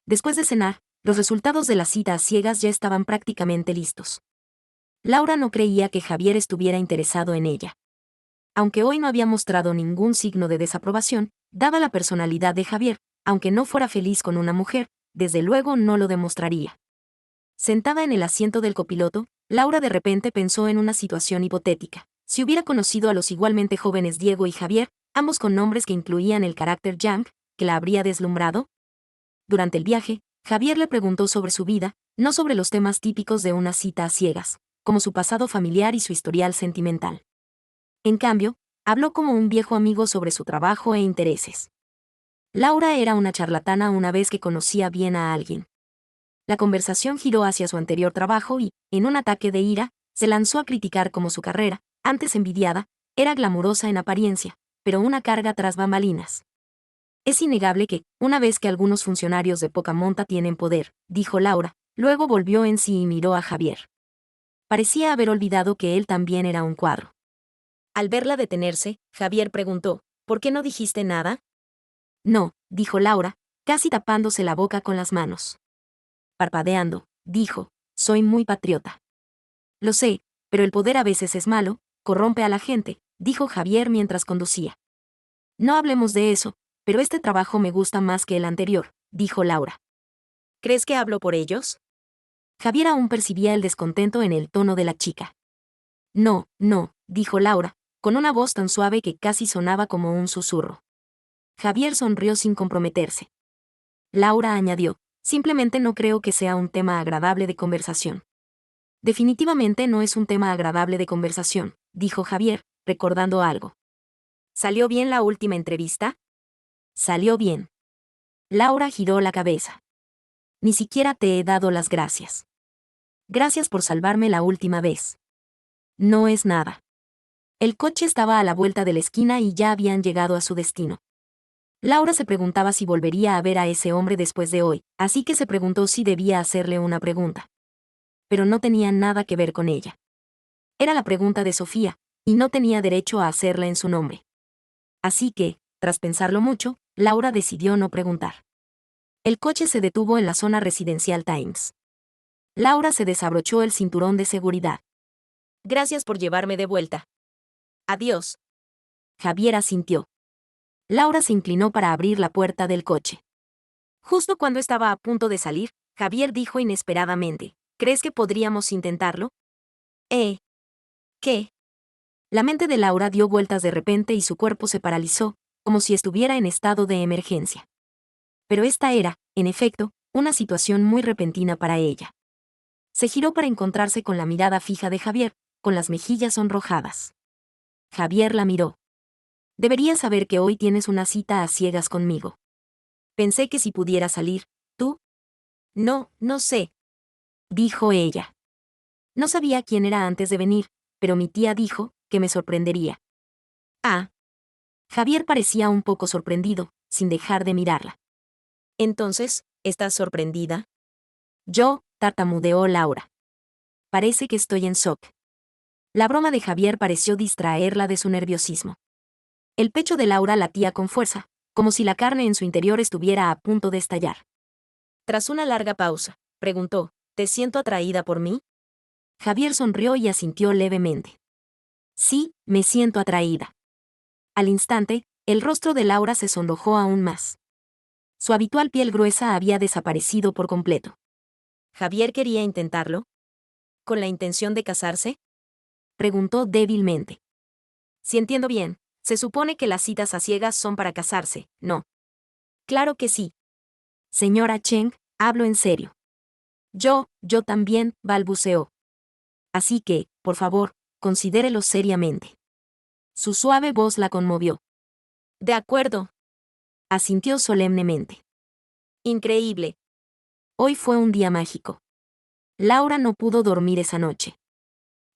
Después de cenar, los resultados de la cita a ciegas ya estaban prácticamente listos. Laura no creía que Javier estuviera interesado en ella. Aunque hoy no había mostrado ningún signo de desaprobación, dada la personalidad de Javier, aunque no fuera feliz con una mujer, desde luego no lo demostraría. Sentada en el asiento del copiloto, Laura de repente pensó en una situación hipotética. Si hubiera conocido a los igualmente jóvenes Diego y Javier, ambos con nombres que incluían el carácter yang, que la habría deslumbrado. Durante el viaje, Javier le preguntó sobre su vida, no sobre los temas típicos de una cita a ciegas, como su pasado familiar y su historial sentimental. En cambio, habló como un viejo amigo sobre su trabajo e intereses. Laura era una charlatana una vez que conocía bien a alguien. La conversación giró hacia su anterior trabajo y, en un ataque de ira, se lanzó a criticar cómo su carrera, antes envidiada, era glamurosa en apariencia, pero una carga tras bambalinas. Es innegable que, una vez que algunos funcionarios de poca monta tienen poder, dijo Laura, luego volvió en sí y miró a Javier. Parecía haber olvidado que él también era un cuadro. Al verla detenerse, Javier preguntó, ¿por qué no dijiste nada? No, dijo Laura, casi tapándose la boca con las manos. Parpadeando, dijo, soy muy patriota. Lo sé, pero el poder a veces es malo, corrompe a la gente, dijo Javier mientras conducía. No hablemos de eso, pero este trabajo me gusta más que el anterior, dijo Laura. ¿Crees que hablo por ellos? Javier aún percibía el descontento en el tono de la chica. No, no, dijo Laura, con una voz tan suave que casi sonaba como un susurro. Javier sonrió sin comprometerse. Laura añadió, simplemente no creo que sea un tema agradable de conversación. Definitivamente no es un tema agradable de conversación, dijo Javier, recordando algo. ¿Salió bien la última entrevista? Salió bien. Laura giró la cabeza. Ni siquiera te he dado las gracias. Gracias por salvarme la última vez. No es nada. El coche estaba a la vuelta de la esquina y ya habían llegado a su destino. Laura se preguntaba si volvería a ver a ese hombre después de hoy, así que se preguntó si debía hacerle una pregunta. Pero no tenía nada que ver con ella. Era la pregunta de Sofía, y no tenía derecho a hacerla en su nombre. Así que, tras pensarlo mucho, Laura decidió no preguntar. El coche se detuvo en la zona residencial Times. Laura se desabrochó el cinturón de seguridad. Gracias por llevarme de vuelta. Adiós. Javier asintió. Laura se inclinó para abrir la puerta del coche. Justo cuando estaba a punto de salir, Javier dijo inesperadamente, ¿crees que podríamos intentarlo? ¿Qué? La mente de Laura dio vueltas de repente y su cuerpo se paralizó, como si estuviera en estado de emergencia. Pero esta era, en efecto, una situación muy repentina para ella. Se giró para encontrarse con la mirada fija de Javier, con las mejillas sonrojadas. Javier la miró. Deberías saber que hoy tienes una cita a ciegas conmigo. Pensé que si pudiera salir, ¿tú? No, no sé, dijo ella. No sabía quién era antes de venir, pero mi tía dijo que me sorprendería. Ah. Javier parecía un poco sorprendido, sin dejar de mirarla. Entonces, ¿estás sorprendida? Yo, tartamudeó Laura. Parece que estoy en shock. La broma de Javier pareció distraerla de su nerviosismo. El pecho de Laura latía con fuerza, como si la carne en su interior estuviera a punto de estallar. Tras una larga pausa, preguntó, ¿te siento atraída por mí? Javier sonrió y asintió levemente. Sí, me siento atraída. Al instante, el rostro de Laura se sonrojó aún más. Su habitual piel gruesa había desaparecido por completo. ¿Javier quería intentarlo? ¿Con la intención de casarse? Preguntó débilmente. Si entiendo bien, se supone que las citas a ciegas son para casarse, ¿no? Claro que sí. Señora Cheng, hablo en serio. Yo también, balbuceó. Así que, por favor, considérelo seriamente. Su suave voz la conmovió. De acuerdo. Asintió solemnemente. Increíble. Hoy fue un día mágico. Laura no pudo dormir esa noche.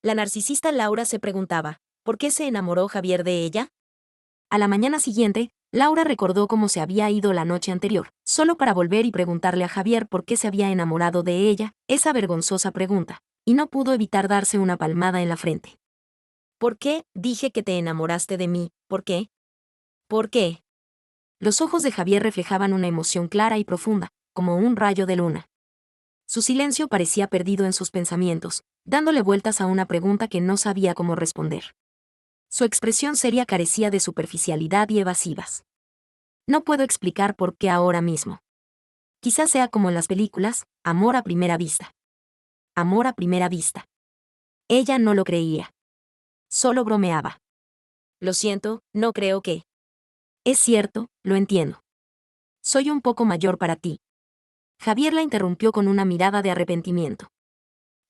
La narcisista Laura se preguntaba, ¿por qué se enamoró Javier de ella? A la mañana siguiente, Laura recordó cómo se había ido la noche anterior, solo para volver y preguntarle a Javier por qué se había enamorado de ella, esa vergonzosa pregunta, y no pudo evitar darse una palmada en la frente. ¿Por qué dije que te enamoraste de mí? ¿Por qué? ¿Por qué? Los ojos de Javier reflejaban una emoción clara y profunda, como un rayo de luna. Su silencio parecía perdido en sus pensamientos, dándole vueltas a una pregunta que no sabía cómo responder. Su expresión seria carecía de superficialidad y evasivas. No puedo explicar por qué ahora mismo. Quizás sea como en las películas, amor a primera vista. Amor a primera vista. Ella no lo creía. Solo bromeaba. Lo siento, no creo que. Es cierto, lo entiendo. Soy un poco mayor para ti. Javier la interrumpió con una mirada de arrepentimiento.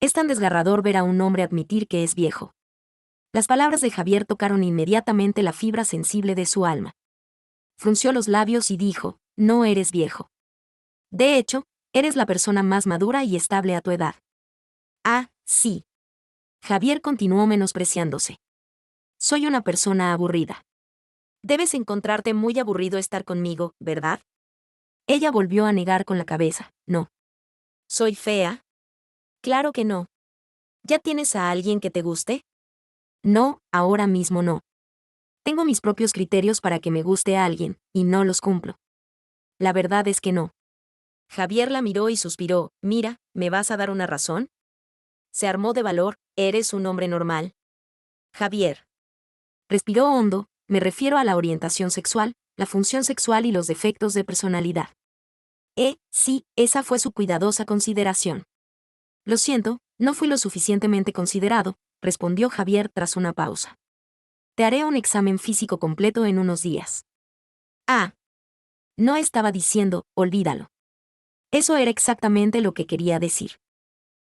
Es tan desgarrador ver a un hombre admitir que es viejo. Las palabras de Javier tocaron inmediatamente la fibra sensible de su alma. Frunció los labios y dijo, no eres viejo. De hecho, eres la persona más madura y estable a tu edad. Ah, sí. Javier continuó menospreciándose. Soy una persona aburrida. Debes encontrarte muy aburrido estar conmigo, ¿verdad? Ella volvió a negar con la cabeza, no. ¿Soy fea? Claro que no. ¿Ya tienes a alguien que te guste? No, ahora mismo no. Tengo mis propios criterios para que me guste a alguien, y no los cumplo. La verdad es que no. Javier la miró y suspiró, mira, ¿me vas a dar una razón? Se armó de valor, eres un hombre normal. Javier. Respiró hondo, me refiero a la orientación sexual, la función sexual y los defectos de personalidad. Sí, esa fue su cuidadosa consideración. Lo siento, no fui lo suficientemente considerado, respondió Javier tras una pausa. Te haré un examen físico completo en unos días. Ah. No estaba diciendo, olvídalo. Eso era exactamente lo que quería decir.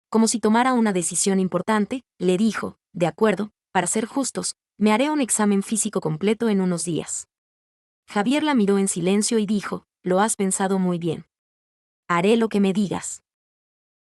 Como si tomara una decisión importante, le dijo, de acuerdo, para ser justos, me haré un examen físico completo en unos días. Javier la miró en silencio y dijo, lo has pensado muy bien. Haré lo que me digas.